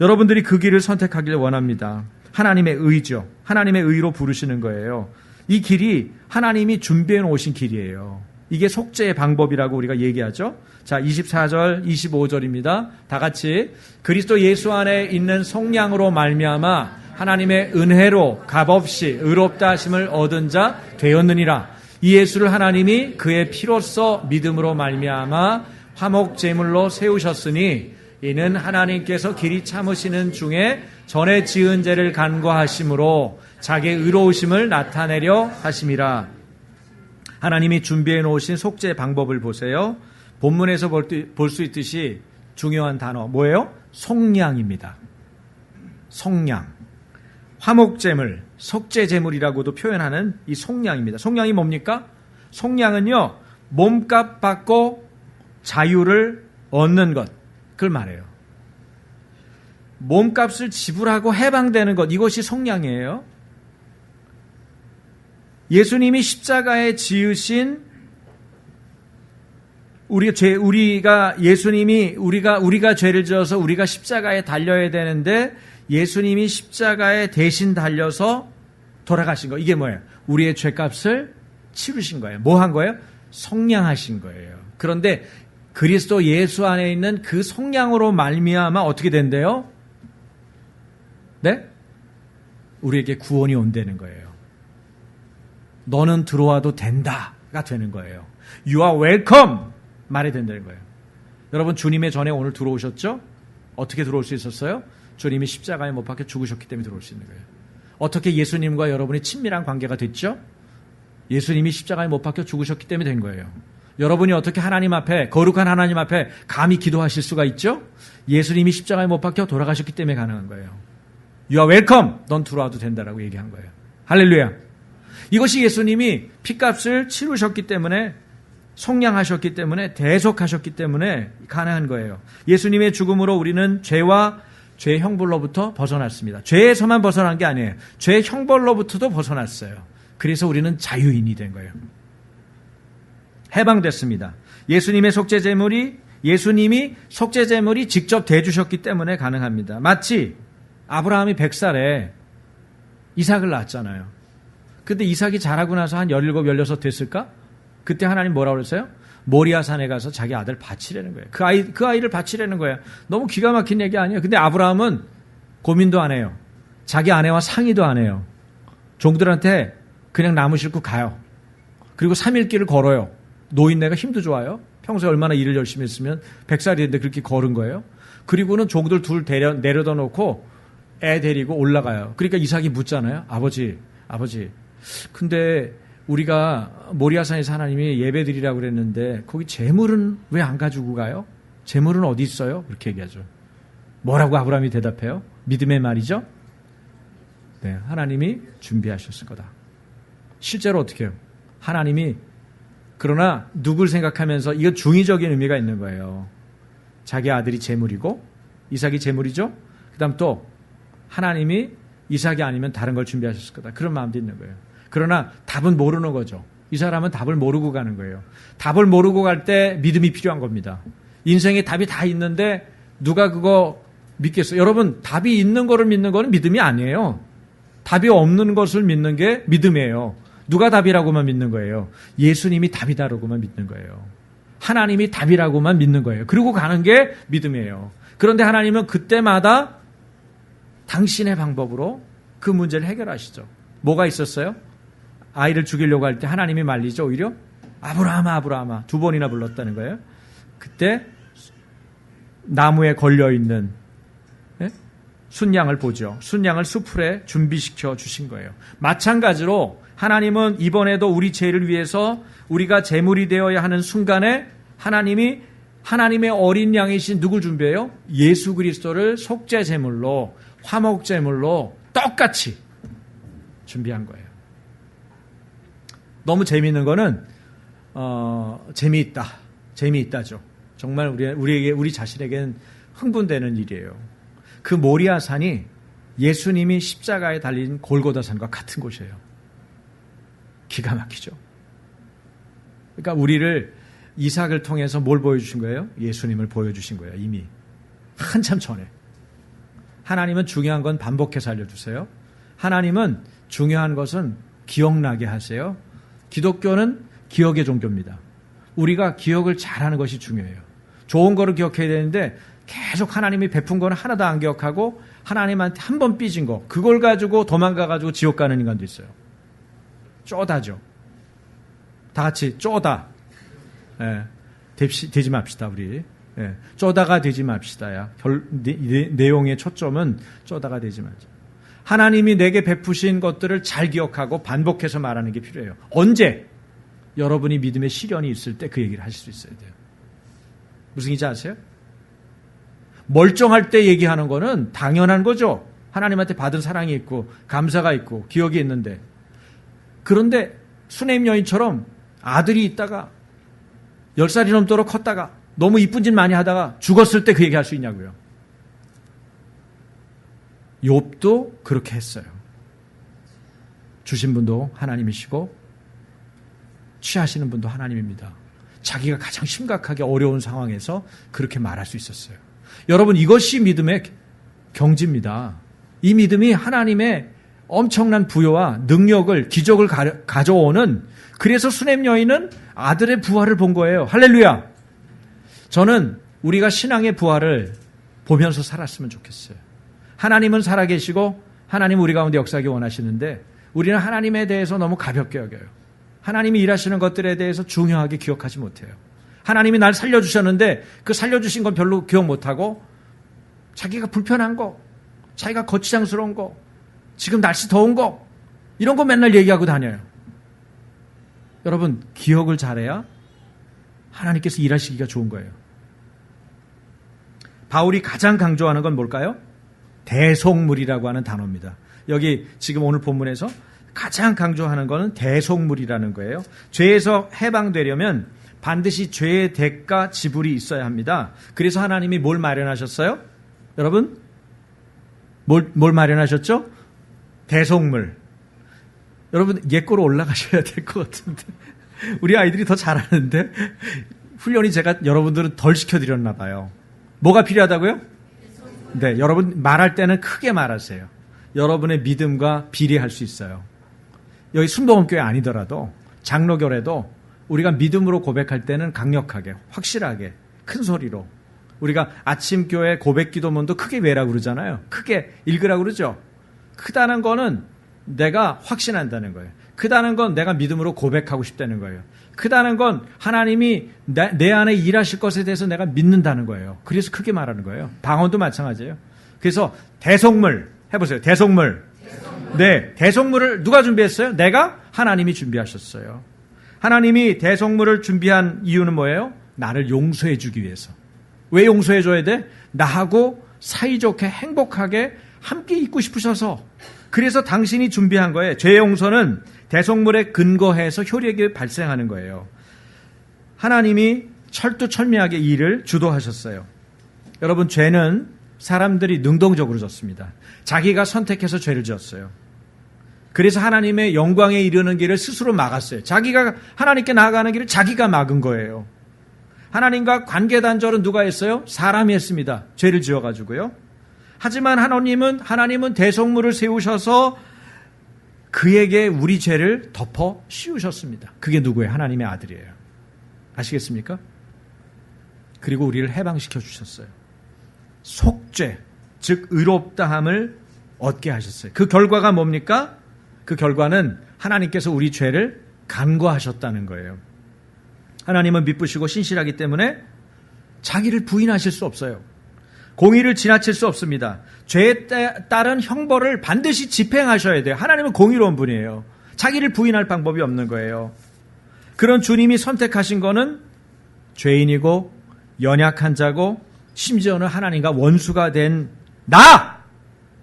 여러분들이 그 길을 선택하길 원합니다. 하나님의 의죠. 하나님의 의로 부르시는 거예요. 이 길이 하나님이 준비해 놓으신 길이에요. 이게 속죄의 방법이라고 우리가 얘기하죠. 자, 24절, 25절입니다. 다 같이 그리스도 예수 안에 있는 성량으로 말미암아 하나님의 은혜로 값없이 의롭다 하심을 얻은 자 되었느니라. 이 예수를 하나님이 그의 피로써 믿음으로 말미암아 화목 제물로 세우셨으니 이는 하나님께서 길이 참으시는 중에 전에 지은 죄를 간과하심으로 자기의 의로우심을 나타내려 하심이라. 하나님이 준비해 놓으신 속죄의 방법을 보세요. 본문에서 볼 수 있듯이 중요한 단어 뭐예요? 속량입니다. 속량. 화목제물, 속죄제물이라고도 표현하는 이 속량입니다. 속량이 뭡니까? 속량은요, 몸값 받고 자유를 얻는 것, 그걸 말해요. 몸값을 지불하고 해방되는 것, 이것이 속량이에요. 예수님이 십자가에 지으신 우리가 죄를 지어서 우리가 십자가에 달려야 되는데 예수님이 십자가에 대신 달려서 돌아가신 거. 이게 뭐예요? 우리의 죄값을 치르신 거예요. 뭐 한 거예요? 속량하신 거예요. 그런데 그리스도 예수 안에 있는 그 속량으로 말미암아 어떻게 된대요? 네? 우리에게 구원이 온다는 거예요. 너는 들어와도 된다가 되는 거예요. You are welcome 말이 된다는 거예요. 여러분, 주님의 전에 오늘 들어오셨죠? 어떻게 들어올 수 있었어요? 주님이 십자가에 못 박혀 죽으셨기 때문에 들어올 수 있는 거예요. 어떻게 예수님과 여러분이 친밀한 관계가 됐죠? 예수님이 십자가에 못 박혀 죽으셨기 때문에 된 거예요. 여러분이 어떻게 하나님 앞에, 거룩한 하나님 앞에 감히 기도하실 수가 있죠? 예수님이 십자가에 못 박혀 돌아가셨기 때문에 가능한 거예요. You are welcome. 넌 들어와도 된다라고 얘기한 거예요. 할렐루야. 이것이 예수님이 피값을 치르셨기 때문에, 속량하셨기 때문에, 대속하셨기 때문에 가능한 거예요. 예수님의 죽음으로 우리는 죄와 죄의 형벌로부터 벗어났습니다. 죄에서만 벗어난 게 아니에요. 죄의 형벌로부터도 벗어났어요. 그래서 우리는 자유인이 된 거예요. 해방됐습니다. 예수님이 속죄제물이 직접 대주셨기 때문에 가능합니다. 마치 아브라함이 100살에 이삭을 낳았잖아요. 근데 이삭이 자라고 나서 한 17, 16 됐을까? 그때 하나님 뭐라고 그랬어요? 모리아산에 가서 자기 아들 바치라는 거예요. 그 아이를 바치라는 거예요. 너무 기가 막힌 얘기 아니에요. 근데 아브라함은 고민도 안 해요. 자기 아내와 상의도 안 해요. 종들한테 그냥 나무 싣고 가요. 그리고 3일 길을 걸어요. 노인네가 힘도 좋아요. 평소에 얼마나 일을 열심히 했으면 100살이 됐는데 그렇게 걸은 거예요. 그리고는 종들 둘 내려다 놓고 애 데리고 올라가요. 그러니까 이삭이 묻잖아요. 아버지. 근데 우리가 모리아산에서 하나님이 예배 드리라고 그랬는데 거기 재물은 왜 안 가지고 가요? 재물은 어디 있어요? 이렇게 얘기하죠. 뭐라고 아브라함이 대답해요? 믿음의 말이죠. 네, 하나님이 준비하셨을 거다. 실제로 어떻게 해요? 하나님이 그러나 누굴 생각하면서 이거 중의적인 의미가 있는 거예요. 자기 아들이 재물이고 이삭이 재물이죠. 그다음 또 하나님이 이삭이 아니면 다른 걸 준비하셨을 거다. 그런 마음도 있는 거예요. 그러나 답은 모르는 거죠. 이 사람은 답을 모르고 가는 거예요. 답을 모르고 갈 때 믿음이 필요한 겁니다. 인생에 답이 다 있는데 누가 그거 믿겠어요? 여러분, 답이 있는 거를 믿는 거는 믿음이 아니에요. 답이 없는 것을 믿는 게 믿음이에요. 누가 답이라고만 믿는 거예요? 예수님이 답이다라고만 믿는 거예요. 하나님이 답이라고만 믿는 거예요. 그리고 가는 게 믿음이에요. 그런데 하나님은 그때마다 당신의 방법으로 그 문제를 해결하시죠. 뭐가 있었어요? 아이를 죽이려고 할 때 하나님이 말리죠. 오히려 아브라함아 2번이나 불렀다는 거예요. 그때 나무에 걸려있는 순양을 보죠. 순양을 수풀에 준비시켜 주신 거예요. 마찬가지로 하나님은 이번에도 우리 죄를 위해서 우리가 제물이 되어야 하는 순간에 하나님이 하나님의 어린 양이신 누굴 준비해요? 예수 그리스도를 속죄 제물로, 화목 제물로 똑같이 준비한 거예요. 너무 재미있는 거는 재미있다죠. 정말 우리 자신에게는 흥분되는 일이에요. 그 모리아산이 예수님이 십자가에 달린 골고다산과 같은 곳이에요. 기가 막히죠. 그러니까 우리를 이삭을 통해서 뭘 보여주신 거예요? 예수님을 보여주신 거예요. 이미 한참 전에. 하나님은 중요한 건 반복해서 알려주세요. 하나님은 중요한 것은 기억나게 하세요. 기독교는 기억의 종교입니다. 우리가 기억을 잘하는 것이 중요해요. 좋은 거를 기억해야 되는데 계속 하나님이 베푼 거는 하나도 안 기억하고 하나님한테 한 번 삐진 거, 그걸 가지고 도망가가지고 지옥 가는 인간도 있어요. 쪼다죠. 다 같이 쪼다. 되지 맙시다, 우리. 쪼다가 되지 맙시다야. 내용의 초점은 쪼다가 되지 말자. 하나님이 내게 베푸신 것들을 잘 기억하고 반복해서 말하는 게 필요해요. 언제? 여러분이 믿음의 시련이 있을 때 그 얘기를 하실 수 있어야 돼요. 무슨 얘기인지 아세요? 멀쩡할 때 얘기하는 거는 당연한 거죠. 하나님한테 받은 사랑이 있고 감사가 있고 기억이 있는데, 그런데 수네임 여인처럼 아들이 있다가 10살이 넘도록 컸다가 너무 이쁜 짓 많이 하다가 죽었을 때 그 얘기할 수 있냐고요. 욥도 그렇게 했어요. 주신 분도 하나님이시고 취하시는 분도 하나님입니다. 자기가 가장 심각하게 어려운 상황에서 그렇게 말할 수 있었어요. 여러분, 이것이 믿음의 경지입니다. 이 믿음이 하나님의 엄청난 부여와 능력을, 기적을 가져오는, 그래서 수냄 여인은 아들의 부활을 본 거예요. 할렐루야. 저는 우리가 신앙의 부활을 보면서 살았으면 좋겠어요. 하나님은 살아계시고 하나님 우리 가운데 역사하기 원하시는데 우리는 하나님에 대해서 너무 가볍게 여겨요. 하나님이 일하시는 것들에 대해서 중요하게 기억하지 못해요. 하나님이 날 살려주셨는데 그 살려주신 건 별로 기억 못하고 자기가 불편한 거, 자기가 거치장스러운 거, 지금 날씨 더운 거, 이런 거 맨날 얘기하고 다녀요. 여러분, 기억을 잘해야 하나님께서 일하시기가 좋은 거예요. 바울이 가장 강조하는 건 뭘까요? 대속물이라고 하는 단어입니다. 여기 지금 오늘 본문에서 가장 강조하는 것은 대속물이라는 거예요. 죄에서 해방되려면 반드시 죄의 대가 지불이 있어야 합니다. 그래서 하나님이 뭘 마련하셨어요? 여러분, 뭘 마련하셨죠? 대속물. 여러분, 옛거로 올라가셔야 될 것 같은데 우리 아이들이 더 잘하는데 훈련이 제가 여러분들은 덜 시켜드렸나 봐요. 뭐가 필요하다고요? 네, 여러분 말할 때는 크게 말하세요. 여러분의 믿음과 비례할 수 있어요. 여기 순복음교회 아니더라도 장로교회도 우리가 믿음으로 고백할 때는 강력하게, 확실하게, 큰 소리로. 우리가 아침 교회 고백 기도문도 크게 외라고 그러잖아요. 크게 읽으라고 그러죠. 크다는 거는 내가 확신한다는 거예요. 크다는 건 내가 믿음으로 고백하고 싶다는 거예요. 크다는 건 하나님이 내 안에 일하실 것에 대해서 내가 믿는다는 거예요. 그래서 크게 말하는 거예요. 방언도 마찬가지예요. 그래서 대속물 해보세요. 대속물. 네, 대속물을 누가 준비했어요? 내가? 하나님이 준비하셨어요. 하나님이 대속물을 준비한 이유는 뭐예요? 나를 용서해 주기 위해서. 왜 용서해 줘야 돼? 나하고 사이좋게 행복하게 함께 있고 싶으셔서. 그래서 당신이 준비한 거예요. 죄 용서는 대속물에 근거해서 효력이 발생하는 거예요. 하나님이 철두철미하게 이 일을 주도하셨어요. 여러분, 죄는 사람들이 능동적으로 졌습니다. 자기가 선택해서 죄를 지었어요. 그래서 하나님의 영광에 이르는 길을 스스로 막았어요. 자기가 하나님께 나아가는 길을 자기가 막은 거예요. 하나님과 관계 단절은 누가 했어요? 사람이 했습니다. 죄를 지어가지고요. 하지만 하나님은 대속물을 세우셔서 그에게 우리 죄를 덮어 씌우셨습니다. 그게 누구예요? 하나님의 아들이에요. 아시겠습니까? 그리고 우리를 해방시켜 주셨어요. 속죄, 즉 의롭다함을 얻게 하셨어요. 그 결과가 뭡니까? 그 결과는 하나님께서 우리 죄를 간과하셨다는 거예요. 하나님은 미쁘시고 신실하기 때문에 자기를 부인하실 수 없어요. 공의를 지나칠 수 없습니다. 죄에 따른 형벌을 반드시 집행하셔야 돼요. 하나님은 공의로운 분이에요. 자기를 부인할 방법이 없는 거예요. 그런 주님이 선택하신 거는 죄인이고 연약한 자고 심지어는 하나님과 원수가 된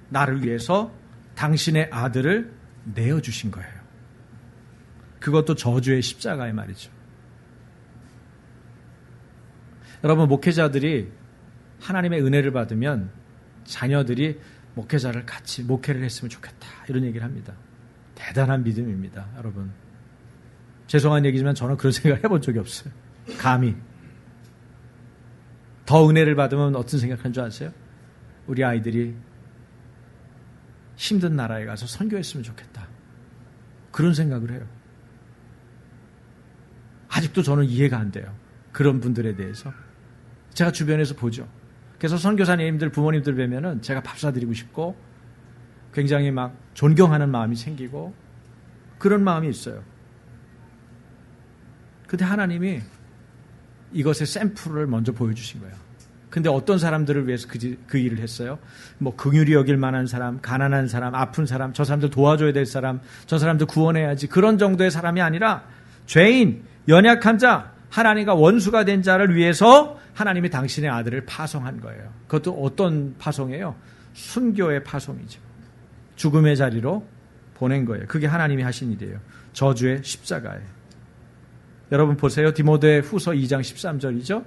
나를 위해서 당신의 아들을 내어주신 거예요. 그것도 저주의 십자가의 말이죠. 여러분, 목회자들이 하나님의 은혜를 받으면 자녀들이 목회자를 같이 목회를 했으면 좋겠다, 이런 얘기를 합니다. 대단한 믿음입니다, 여러분. 죄송한 얘기지만 저는 그런 생각 해본 적이 없어요. 감히. 더 은혜를 받으면 어떤 생각하는 줄 아세요? 우리 아이들이 힘든 나라에 가서 선교했으면 좋겠다, 그런 생각을 해요. 아직도 저는 이해가 안 돼요, 그런 분들에 대해서. 제가 주변에서 보죠. 그래서 선교사님들, 부모님들 뵈면은 제가 밥 사드리고 싶고 굉장히 막 존경하는 마음이 생기고 그런 마음이 있어요. 근데 하나님이 이것의 샘플을 먼저 보여주신 거예요. 근데 어떤 사람들을 위해서 그 일을 했어요? 뭐 긍휼히 여길 만한 사람, 가난한 사람, 아픈 사람, 저 사람들 도와줘야 될 사람, 저 사람들 구원해야지, 그런 정도의 사람이 아니라 죄인, 연약한 자, 하나님과 원수가 된 자를 위해서 하나님이 당신의 아들을 파송한 거예요. 그것도 어떤 파송이에요? 순교의 파송이죠. 죽음의 자리로 보낸 거예요. 그게 하나님이 하신 일이에요. 저주의 십자가예요. 여러분 보세요. 디모데 후서 2장 13절이죠.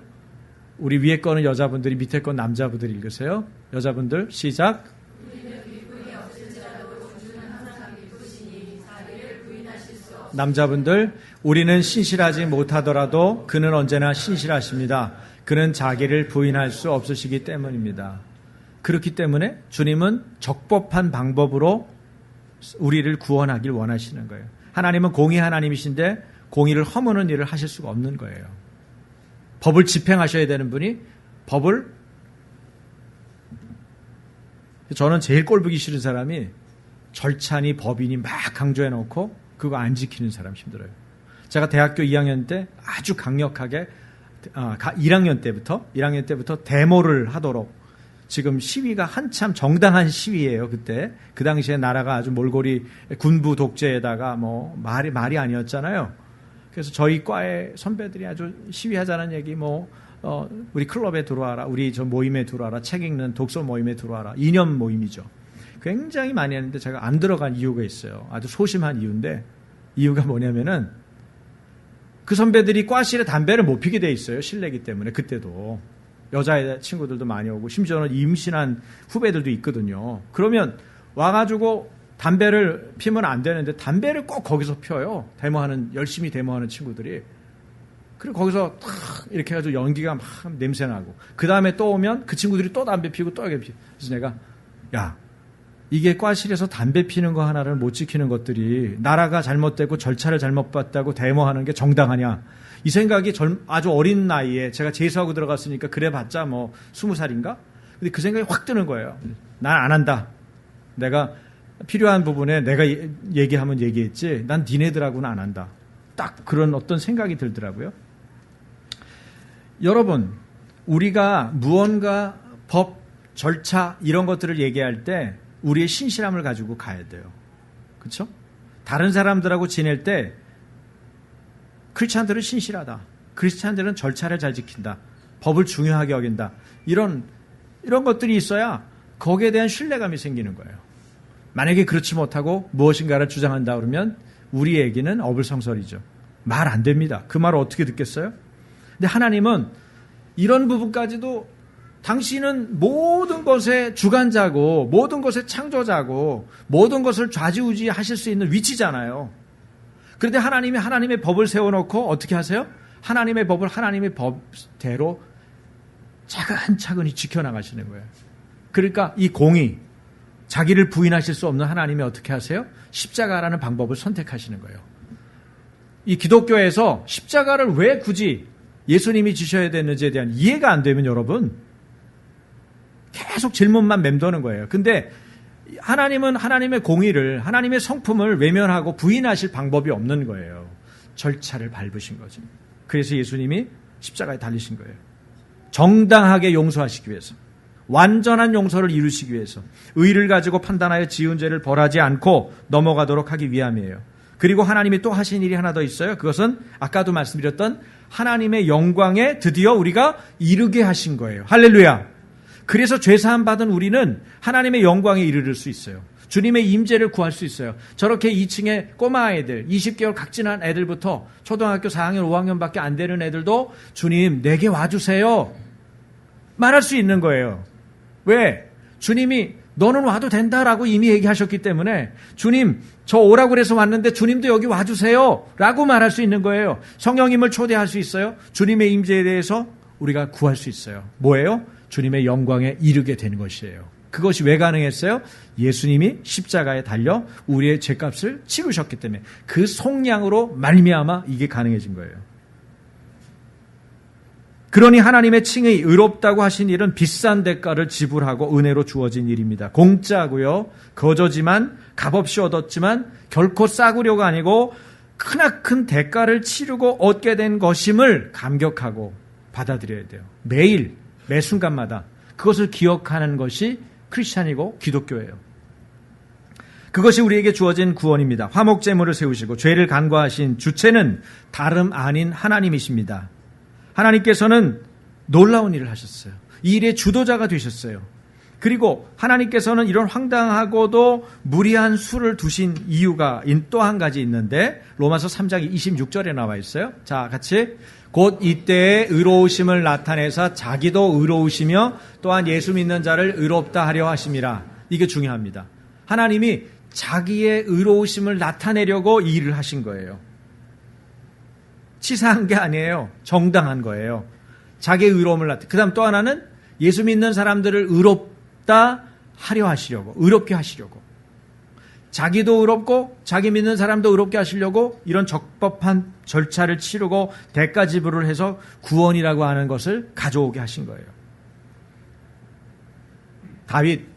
우리 위에 거는 여자분들이, 밑에 건 남자분들이 읽으세요. 여자분들 시작. 남자분들, 우리는 신실하지 못하더라도 그는 언제나 신실하십니다. 그는 자기를 부인할 수 없으시기 때문입니다. 그렇기 때문에 주님은 적법한 방법으로 우리를 구원하길 원하시는 거예요. 하나님은 공의 하나님이신데 공의를 허무는 일을 하실 수가 없는 거예요. 법을 집행하셔야 되는 분이 법을, 저는 제일 꼴보기 싫은 사람이 절차니 법이니 막 강조해 놓고 그거 안 지키는 사람 힘들어요. 제가 대학교 2학년 때 아주 강력하게 1학년 때부터 데모를 하도록, 지금 시위가 한참 정당한 시위예요. 그때 그 당시에 나라가 아주 몰골이 군부 독재에다가 뭐 말이 아니었잖아요. 그래서 저희 과의 선배들이 아주 시위하자는 얘기, 우리 클럽에 들어와라, 우리 저 모임에 들어와라, 책 읽는 독서 모임에 들어와라, 2년 모임이죠. 굉장히 많이 했는데 제가 안 들어간 이유가 있어요. 아주 소심한 이유인데, 이유가 뭐냐면은 그 선배들이 과실에 담배를 못 피게 돼 있어요. 실내기 때문에. 그때도 여자 친구들도 많이 오고 심지어는 임신한 후배들도 있거든요. 그러면 와가지고 담배를 피면 안 되는데 담배를 꼭 거기서 펴요. 열심히 데모하는 친구들이. 그리고 거기서 탁 이렇게 해가지고 연기가 막 냄새나고, 그 다음에 또 오면 그 친구들이 또 담배 피고 또 이렇게 피고. 그래서 내가, 야, 이게 과실에서 담배 피는 거 하나를 못 지키는 것들이 나라가 잘못되고 절차를 잘못 봤다고 데모하는 게 정당하냐, 이 생각이 아주 어린 나이에, 제가 재수하고 들어갔으니까 그래봤자 20살인가? 근데 그 생각이 확 드는 거예요. 난 안 한다. 내가 필요한 부분에 내가 얘기하면 얘기했지, 난 니네들하고는 안 한다. 딱 그런 어떤 생각이 들더라고요. 여러분, 우리가 무언가 법, 절차 이런 것들을 얘기할 때 우리의 신실함을 가지고 가야 돼요. 그렇죠? 다른 사람들하고 지낼 때 크리스찬들은 신실하다, 크리스찬들은 절차를 잘 지킨다, 법을 중요하게 여긴다, 이런 것들이 있어야 거기에 대한 신뢰감이 생기는 거예요. 만약에 그렇지 못하고 무엇인가를 주장한다 그러면 우리 얘기는 어불성설이죠. 말 안 됩니다. 그 말을 어떻게 듣겠어요? 근데 하나님은 이런 부분까지도, 당신은 모든 것의 주관자고 모든 것의 창조자고 모든 것을 좌지우지하실 수 있는 위치잖아요. 그런데 하나님이 하나님의 법을 세워놓고 어떻게 하세요? 하나님의 법을 하나님의 법대로 차근차근히 지켜나가시는 거예요. 그러니까 이 공의, 자기를 부인하실 수 없는 하나님이 어떻게 하세요? 십자가라는 방법을 선택하시는 거예요. 이 기독교에서 십자가를 왜 굳이 예수님이 지셔야 되는지에 대한 이해가 안 되면 여러분 계속 질문만 맴도는 거예요. 근데 하나님은 하나님의 공의를, 하나님의 성품을 외면하고 부인하실 방법이 없는 거예요. 절차를 밟으신 거죠. 그래서 예수님이 십자가에 달리신 거예요. 정당하게 용서하시기 위해서. 완전한 용서를 이루시기 위해서 의를 가지고 판단하여 지은 죄를 벌하지 않고 넘어가도록 하기 위함이에요. 그리고 하나님이 또 하신 일이 하나 더 있어요. 그것은 아까도 말씀드렸던 하나님의 영광에 드디어 우리가 이르게 하신 거예요. 할렐루야. 그래서 죄사함 받은 우리는 하나님의 영광에 이르를 수 있어요. 주님의 임재를 구할 수 있어요. 저렇게 2층에 꼬마 아이들, 20개월 각진한 애들부터 초등학교 4학년, 5학년밖에 안 되는 애들도 주님 내게 와주세요 말할 수 있는 거예요. 왜? 주님이 너는 와도 된다라고 이미 얘기하셨기 때문에 주님 저 오라고 그래서 왔는데 주님도 여기 와주세요 라고 말할 수 있는 거예요. 성령님을 초대할 수 있어요. 주님의 임재에 대해서 우리가 구할 수 있어요. 뭐예요? 주님의 영광에 이르게 되는 것이에요. 그것이 왜 가능했어요? 예수님이 십자가에 달려 우리의 죄값을 치르셨기 때문에 그 속량으로 말미암아 이게 가능해진 거예요. 그러니 하나님의 칭의 의롭다고 하신 일은 비싼 대가를 지불하고 은혜로 주어진 일입니다. 공짜고요. 거저지만 값없이 얻었지만 결코 싸구려가 아니고 크나큰 대가를 치르고 얻게 된 것임을 감격하고 받아들여야 돼요. 매일 매 순간마다 그것을 기억하는 것이 크리스찬이고 기독교예요. 그것이 우리에게 주어진 구원입니다. 화목제물을 세우시고 죄를 간과하신 주체는 다름 아닌 하나님이십니다. 하나님께서는 놀라운 일을 하셨어요. 이 일의 주도자가 되셨어요. 그리고 하나님께서는 이런 황당하고도 무리한 수를 두신 이유가 또 한 가지 있는데 로마서 3장 26절에 나와 있어요. 자, 같이 곧 이때의 의로우심을 나타내사 자기도 의로우시며 또한 예수 믿는 자를 의롭다 하려 하심이라. 이게 중요합니다. 하나님이 자기의 의로우심을 나타내려고 이 일을 하신 거예요. 치사한 게 아니에요. 정당한 거예요. 자기의 의로움을 나타내. 그 다음 또 하나는 예수 믿는 사람들을 의롭다 하려 하시려고, 의롭게 하시려고. 자기도 의롭고 자기 믿는 사람도 의롭게 하시려고 이런 적법한 절차를 치르고 대가 지불을 해서 구원이라고 하는 것을 가져오게 하신 거예요. 다윗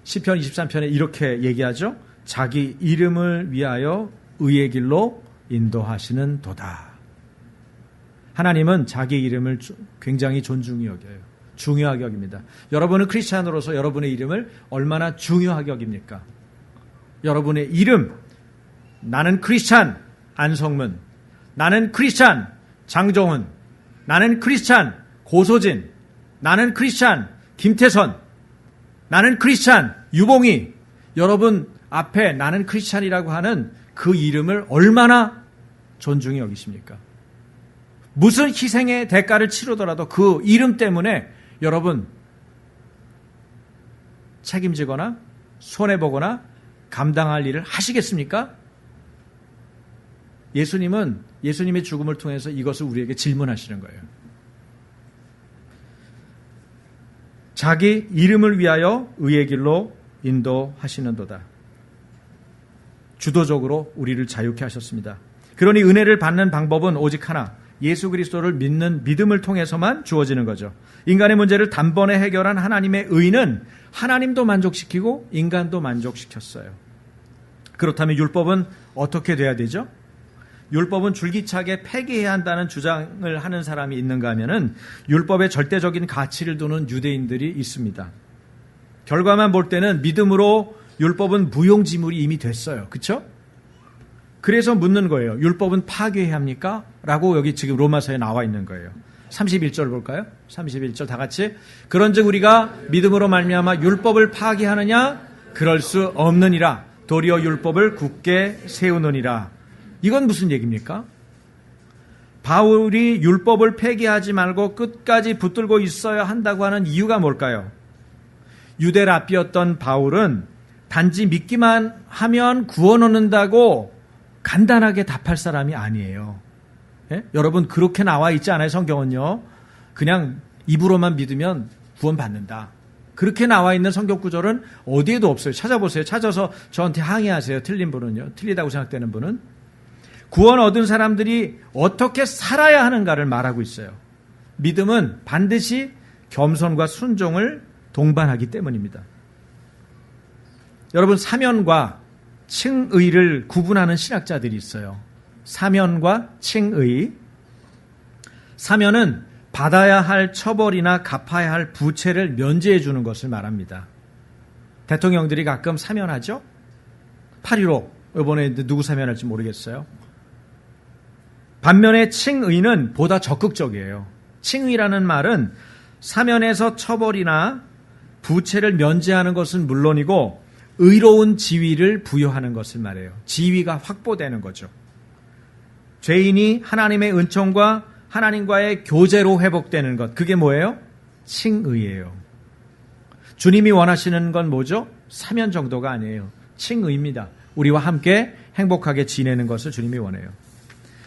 시편 23편에 이렇게 얘기하죠. 자기 이름을 위하여 의의 길로 인도하시는 도다. 하나님은 자기 이름을 굉장히 존중히 여겨요. 중요하게 여깁니다. 여러분은 크리스찬으로서 여러분의 이름을 얼마나 중요하게 여깁니까? 여러분의 이름, 나는 크리스찬 안성문, 나는 크리스찬 장정훈, 나는 크리스찬 고소진, 나는 크리스찬 김태선, 나는 크리스찬 유봉희. 여러분 앞에 나는 크리스찬이라고 하는 그 이름을 얼마나 존중히 여기십니까? 무슨 희생의 대가를 치르더라도 그 이름 때문에 여러분 책임지거나 손해보거나 감당할 일을 하시겠습니까? 예수님은 예수님의 죽음을 통해서 이것을 우리에게 질문하시는 거예요. 자기 이름을 위하여 의의 길로 인도하시는도다. 주도적으로 우리를 자유케 하셨습니다. 그러니 은혜를 받는 방법은 오직 하나, 예수 그리스도를 믿는 믿음을 통해서만 주어지는 거죠. 인간의 문제를 단번에 해결한 하나님의 의는 하나님도 만족시키고 인간도 만족시켰어요. 그렇다면 율법은 어떻게 돼야 되죠? 율법은 줄기차게 폐기해야 한다는 주장을 하는 사람이 있는가 하면은 율법에 절대적인 가치를 두는 유대인들이 있습니다. 결과만 볼 때는 믿음으로 율법은 무용지물이 이미 됐어요. 그렇죠? 그래서 묻는 거예요. 율법은 파괴해야 합니까? 라고 여기 지금 로마서에 나와 있는 거예요. 31절 볼까요? 31절 다 같이. 그런즉 우리가 믿음으로 말미암아 율법을 파괴하느냐? 그럴 수 없느니라. 도리어 율법을 굳게 세우느니라. 이건 무슨 얘기입니까? 바울이 율법을 폐기하지 말고 끝까지 붙들고 있어야 한다고 하는 이유가 뭘까요? 유대 랍비였던 바울은 단지 믿기만 하면 구원 얻는다고 간단하게 답할 사람이 아니에요. 예? 여러분 그렇게 나와 있지 않아요? 성경은요. 그냥 입으로만 믿으면 구원 받는다. 그렇게 나와 있는 성경 구절은 어디에도 없어요. 찾아보세요. 찾아서 저한테 항의하세요. 틀린 분은요. 틀리다고 생각되는 분은. 구원 얻은 사람들이 어떻게 살아야 하는가를 말하고 있어요. 믿음은 반드시 겸손과 순종을 동반하기 때문입니다. 여러분 사면과 칭의를 구분하는 신학자들이 있어요. 사면과 칭의. 사면은 받아야 할 처벌이나 갚아야 할 부채를 면제해 주는 것을 말합니다. 대통령들이 가끔 사면하죠? 8.15 이번에 누구 사면할지 모르겠어요. 반면에 칭의는 보다 적극적이에요. 칭의라는 말은 사면에서 처벌이나 부채를 면제하는 것은 물론이고 의로운 지위를 부여하는 것을 말해요. 지위가 확보되는 거죠. 죄인이 하나님의 은총과 하나님과의 교제로 회복되는 것, 그게 뭐예요? 칭의예요. 주님이 원하시는 건 뭐죠? 사면 정도가 아니에요. 칭의입니다. 우리와 함께 행복하게 지내는 것을 주님이 원해요.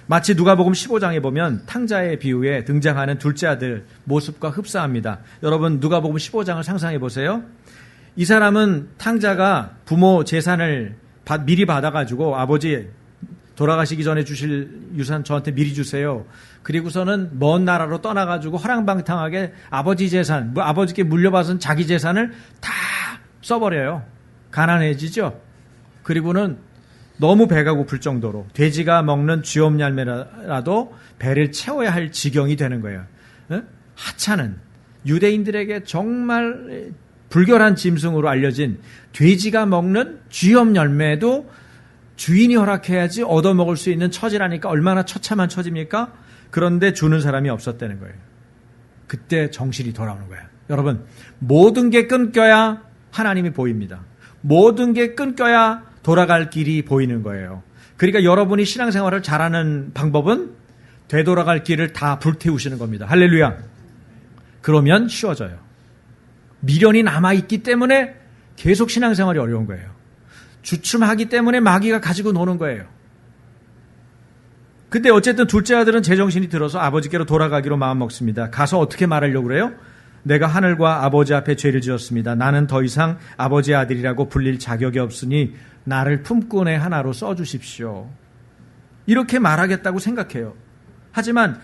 마치 누가복음 15장에 보면 탕자의 비유에 등장하는 둘째 아들 모습과 흡사합니다. 여러분 누가복음 15장을 상상해 보세요. 이 사람은 탕자가 부모 재산을 미리 받아가지고 아버지 돌아가시기 전에 주실 유산 저한테 미리 주세요. 그리고서는 먼 나라로 떠나가지고 허랑방탕하게 아버지 재산, 아버지께 물려받은 자기 재산을 다 써버려요. 가난해지죠. 그리고는 너무 배가 고플 정도로 돼지가 먹는 쥐엄열매라도 배를 채워야 할 지경이 되는 거예요. 하찮은 유대인들에게 정말 불결한 짐승으로 알려진 돼지가 먹는 쥐엄열매도 주인이 허락해야지 얻어먹을 수 있는 처지라니까 얼마나 처참한 처지입니까? 그런데 주는 사람이 없었다는 거예요. 그때 정신이 돌아오는 거예요. 여러분, 모든 게 끊겨야 하나님이 보입니다. 모든 게 끊겨야 돌아갈 길이 보이는 거예요. 그러니까 여러분이 신앙생활을 잘하는 방법은 되돌아갈 길을 다 불태우시는 겁니다. 할렐루야. 그러면 쉬워져요. 미련이 남아있기 때문에 계속 신앙생활이 어려운 거예요. 주춤하기 때문에 마귀가 가지고 노는 거예요. 근데 어쨌든 둘째 아들은 제정신이 들어서 아버지께로 돌아가기로 마음먹습니다. 가서 어떻게 말하려고 그래요? 내가 하늘과 아버지 앞에 죄를 지었습니다. 나는 더 이상 아버지의 아들이라고 불릴 자격이 없으니 나를 품꾼의 하나로 써주십시오. 이렇게 말하겠다고 생각해요. 하지만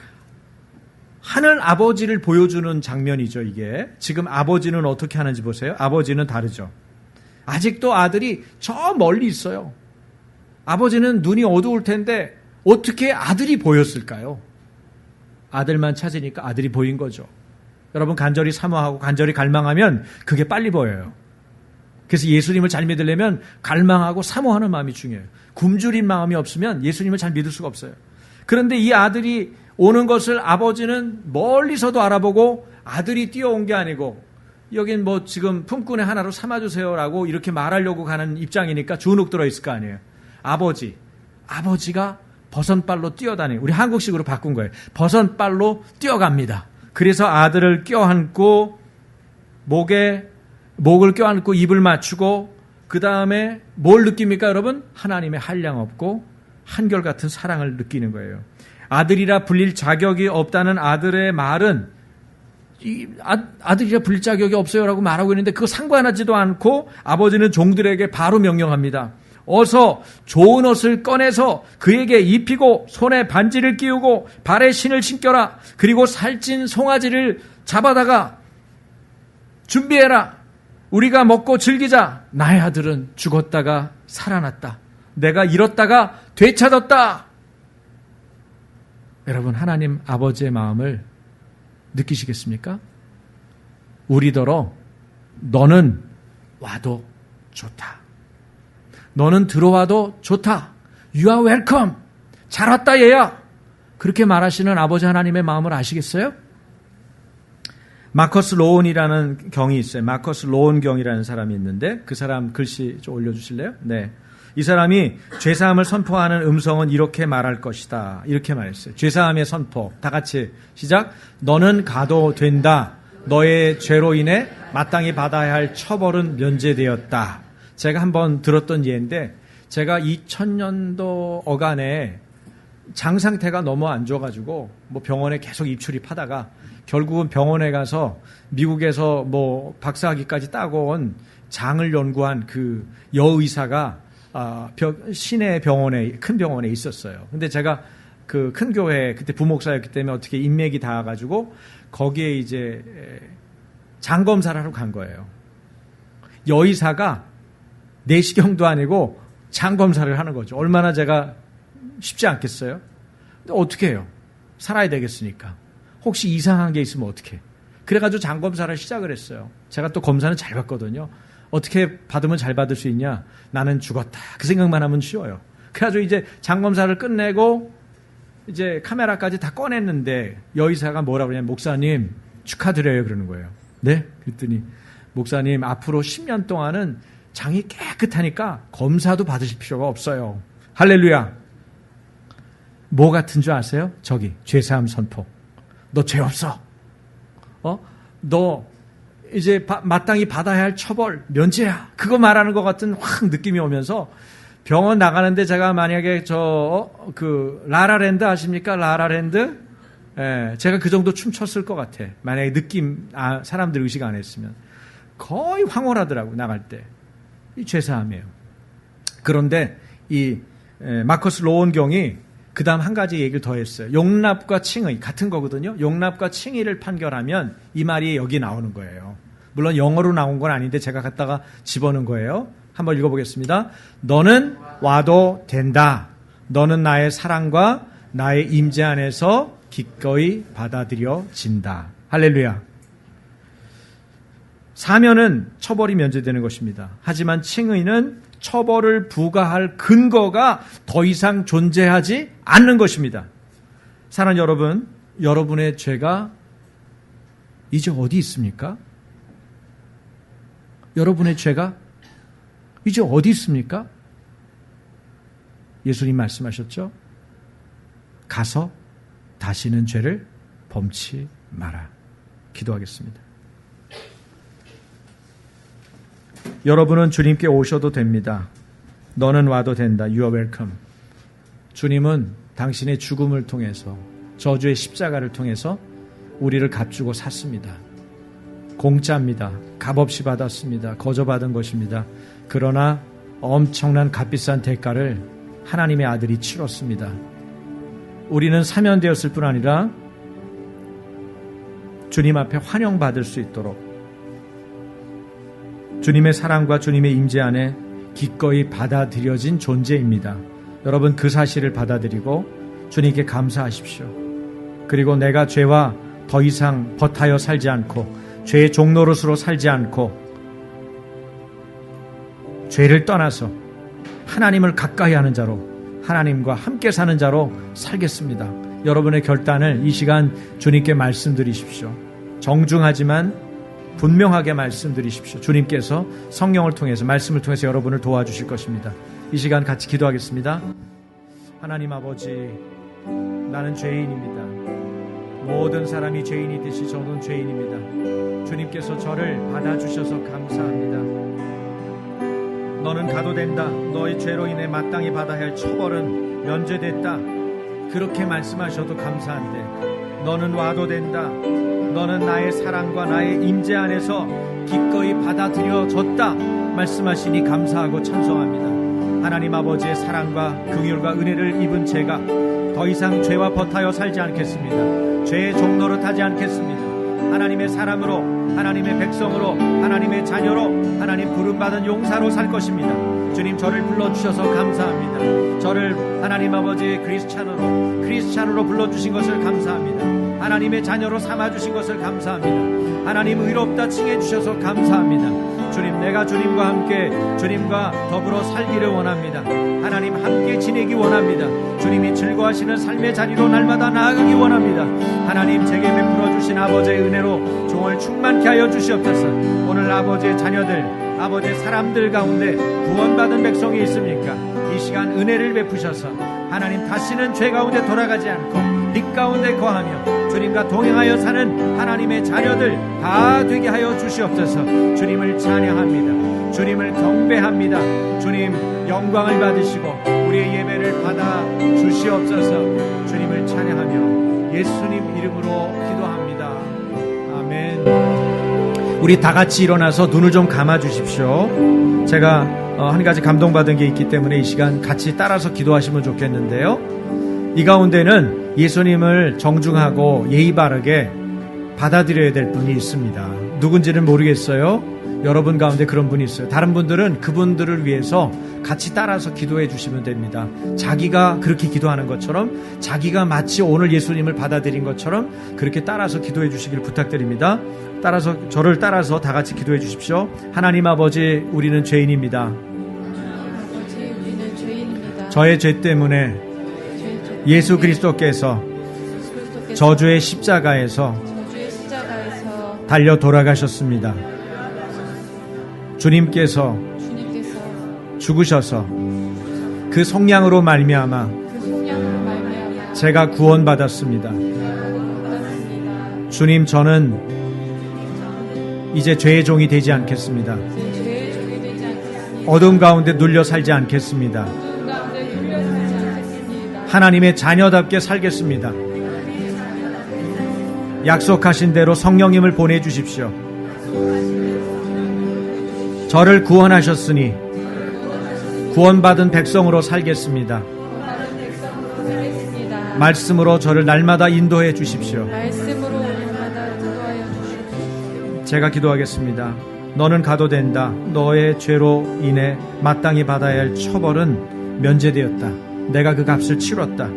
하늘 아버지를 보여주는 장면이죠, 이게. 지금 아버지는 어떻게 하는지 보세요. 아버지는 다르죠. 아직도 아들이 저 멀리 있어요. 아버지는 눈이 어두울 텐데 어떻게 아들이 보였을까요? 아들만 찾으니까 아들이 보인 거죠. 여러분 간절히 사모하고 간절히 갈망하면 그게 빨리 보여요. 그래서 예수님을 잘 믿으려면 갈망하고 사모하는 마음이 중요해요. 굶주린 마음이 없으면 예수님을 잘 믿을 수가 없어요. 그런데 이 아들이 오는 것을 아버지는 멀리서도 알아보고 아들이 뛰어온 게 아니고 여긴 뭐 지금 품꾼의 하나로 삼아주세요라고 이렇게 말하려고 가는 입장이니까 주눅 들어있을 거 아니에요. 아버지가 버선발로 뛰어다니고 우리 한국식으로 바꾼 거예요. 버선발로 뛰어갑니다. 그래서 아들을 껴안고 목을 껴안고 입을 맞추고 그 다음에 뭘 느낍니까 여러분? 하나님의 한량없고 한결같은 사랑을 느끼는 거예요. 아들이라 불릴 자격이 없다는 아들의 말은 아들이라 불릴 자격이 없어요라고 말하고 있는데 그거 상관하지도 않고 아버지는 종들에게 바로 명령합니다. 어서 좋은 옷을 꺼내서 그에게 입히고 손에 반지를 끼우고 발에 신을 신겨라. 그리고 살찐 송아지를 잡아다가 준비해라. 우리가 먹고 즐기자. 나의 아들은 죽었다가 살아났다. 내가 잃었다가 되찾았다. 여러분 하나님 아버지의 마음을 느끼시겠습니까? 우리더러 너는 와도 좋다. 너는 들어와도 좋다. You are welcome. 잘 왔다 얘야. 그렇게 말하시는 아버지 하나님의 마음을 아시겠어요? 마커스 로온이라는 경이 있어요. 마커스 로온 경이라는 사람이 있는데 그 사람 글씨 좀 올려주실래요? 네. 이 사람이 죄사함을 선포하는 음성은 이렇게 말할 것이다. 이렇게 말했어요. 죄사함의 선포. 다 같이 시작. 너는 가도 된다. 너의 죄로 인해 마땅히 받아야 할 처벌은 면제되었다. 제가 한번 들었던 예인데 제가 2000년도 어간에 장 상태가 너무 안 좋아가지고 뭐 병원에 계속 입출입하다가 결국은 병원에 가서 미국에서 뭐 박사학위까지 따고 온 장을 연구한 그 여의사가 시내 병원에 큰 병원에 있었어요. 근데 제가 그 큰 교회 그때 부목사였기 때문에 어떻게 인맥이 닿아가지고 거기에 이제 장 검사를 하러 간 거예요. 여의사가 내시경도 아니고 장 검사를 하는 거죠. 얼마나 제가 쉽지 않겠어요? 근데 어떻게 해요? 살아야 되겠으니까. 혹시 이상한 게 있으면 어떡해. 그래가지고 장검사를 시작을 했어요. 제가 또 검사는 잘 받거든요. 어떻게 받으면 잘 받을 수 있냐? 나는 죽었다. 그 생각만 하면 쉬워요. 그래가지고 이제 장검사를 끝내고 이제 카메라까지 다 꺼냈는데 여의사가 뭐라고 그러냐면 목사님 축하드려요 그러는 거예요. 네? 그랬더니 목사님 앞으로 10년 동안은 장이 깨끗하니까 검사도 받으실 필요가 없어요. 할렐루야. 뭐 같은 줄 아세요? 저기 죄사함 선포. 너 죄 없어. 너 이제 마땅히 받아야 할 처벌 면제야. 그거 말하는 것 같은 확 느낌이 오면서 병원 나가는데 제가 만약에 라라랜드 아십니까? 라라랜드? 예, 제가 그 정도 춤췄을 것 같아. 만약에 사람들 의식 안 했으면. 거의 황홀하더라고, 나갈 때. 이 죄사함이에요. 그런데 마커스 로원경이 그 다음 한 가지 얘기를 더 했어요. 용납과 칭의, 같은 거거든요. 용납과 칭의를 판결하면 이 말이 여기 나오는 거예요. 물론 영어로 나온 건 아닌데 제가 갖다가 집어넣은 거예요. 한번 읽어보겠습니다. 너는 와도 된다. 너는 나의 사랑과 나의 임재 안에서 기꺼이 받아들여진다. 할렐루야. 사면은 처벌이 면제되는 것입니다. 하지만 칭의는 처벌을 부과할 근거가 더 이상 존재하지 않는 것입니다. 사랑하는 여러분, 여러분의 죄가 이제 어디 있습니까? 여러분의 죄가 이제 어디 있습니까? 예수님 말씀하셨죠? 가서 다시는 죄를 범치 마라. 기도하겠습니다. 여러분은 주님께 오셔도 됩니다. 너는 와도 된다. You are welcome. 주님은 당신의 죽음을 통해서 저주의 십자가를 통해서 우리를 값주고 샀습니다. 공짜입니다. 값없이 받았습니다. 거저받은 것입니다. 그러나 엄청난 값비싼 대가를 하나님의 아들이 치렀습니다. 우리는 사면되었을 뿐 아니라 주님 앞에 환영받을 수 있도록 주님의 사랑과 주님의 임재 안에 기꺼이 받아들여진 존재입니다. 여러분 그 사실을 받아들이고 주님께 감사하십시오. 그리고 내가 죄와 더 이상 버타여 살지 않고 죄의 종노릇으로 살지 않고 죄를 떠나서 하나님을 가까이 하는 자로 하나님과 함께 사는 자로 살겠습니다. 여러분의 결단을 이 시간 주님께 말씀드리십시오. 정중하지만 분명하게 말씀드리십시오. 주님께서 성령을 통해서 말씀을 통해서 여러분을 도와주실 것입니다. 이 시간 같이 기도하겠습니다. 하나님 아버지, 나는 죄인입니다. 모든 사람이 죄인이듯이 저는 죄인입니다. 주님께서 저를 받아주셔서 감사합니다. 너는 가도 된다. 너의 죄로 인해 마땅히 받아야 할 처벌은 면제됐다. 그렇게 말씀하셔도 감사한데 너는 와도 된다. 너는 나의 사랑과 나의 임재 안에서 기꺼이 받아들여졌다 말씀하시니 감사하고 찬송합니다. 하나님 아버지의 사랑과 긍휼과 은혜를 입은 제가 더 이상 죄와 버타여 살지 않겠습니다. 죄의 종노릇 하지 않겠습니다. 하나님의 사람으로, 하나님의 백성으로, 하나님의 자녀로, 하나님 부름받은 용사로 살 것입니다. 주님 저를 불러주셔서 감사합니다. 저를 하나님 아버지의 크리스찬으로 불러주신 것을 감사합니다. 하나님의 자녀로 삼아주신 것을 감사합니다. 하나님 의롭다 칭해주셔서 감사합니다. 주님, 내가 주님과 함께 주님과 더불어 살기를 원합니다. 하나님 함께 지내기 원합니다. 주님이 즐거워하시는 삶의 자리로 날마다 나아가기 원합니다. 하나님 제게 베풀어주신 아버지의 은혜로 종을 충만케 하여 주시옵소서. 오늘 아버지의 자녀들, 아버지의 사람들 가운데 구원받은 백성이 있습니까? 이 시간 은혜를 베푸셔서 하나님 다시는 죄 가운데 돌아가지 않고 빛 가운데 거하며 주님과 동행하여 사는 하나님의 자녀들 다 되게 하여 주시옵소서. 주님을 찬양합니다. 주님을 경배합니다. 주님 영광을 받으시고 우리의 예배를 받아 주시옵소서. 주님을 찬양하며 예수님 이름으로 기도합니다. 아멘. 우리 다 같이 일어나서 눈을 좀 감아 주십시오. 제가 한 가지 감동받은 게 있기 때문에 이 시간 같이 따라서 기도하시면 좋겠는데요. 이 가운데는 예수님을 정중하고 예의 바르게 받아들여야 될 분이 있습니다. 누군지는 모르겠어요. 여러분 가운데 그런 분이 있어요. 다른 분들은 그분들을 위해서 같이 따라서 기도해 주시면 됩니다. 자기가 그렇게 기도하는 것처럼, 자기가 마치 오늘 예수님을 받아들인 것처럼 그렇게 따라서 기도해 주시길 부탁드립니다. 저를 따라서 다 같이 기도해 주십시오. 하나님 아버지, 우리는 죄인입니다. 저의 죄 때문에 예수 그리스도께서 저주의 십자가에서 달려 돌아가셨습니다. 주님께서 죽으셔서 그 속량으로 말미암아 제가 구원받았습니다. 주님, 저는 이제 죄의 종이 되지 않겠습니다. 어둠 가운데 눌려 살지 않겠습니다. 하나님의 자녀답게 살겠습니다. 약속하신 대로 성령님을 보내주십시오. 저를 구원하셨으니 구원받은 백성으로 살겠습니다. 말씀으로 저를 날마다 인도해 주십시오. 제가 기도하겠습니다. 너는 가도 된다. 너의 죄로 인해 마땅히 받아야 할 처벌은 면제되었다. 내가 그 값을 치렀다.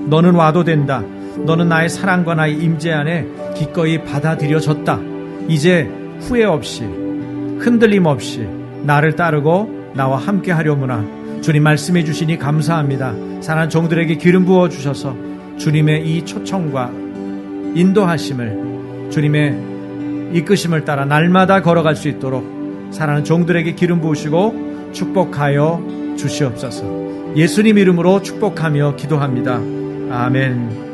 너는 와도 된다. 너는 나의 사랑과 나의 임재 안에 기꺼이 받아들여졌다. 이제 후회 없이 흔들림 없이 나를 따르고 나와 함께 하려무나. 주님 말씀해 주시니 감사합니다. 사랑하는 종들에게 기름 부어 주셔서 주님의 이 초청과 인도하심을, 주님의 이끄심을 따라 날마다 걸어갈 수 있도록 사랑하는 종들에게 기름 부으시고 축복하여 주시옵소서. 예수님 이름으로 축복하며 기도합니다. 아멘.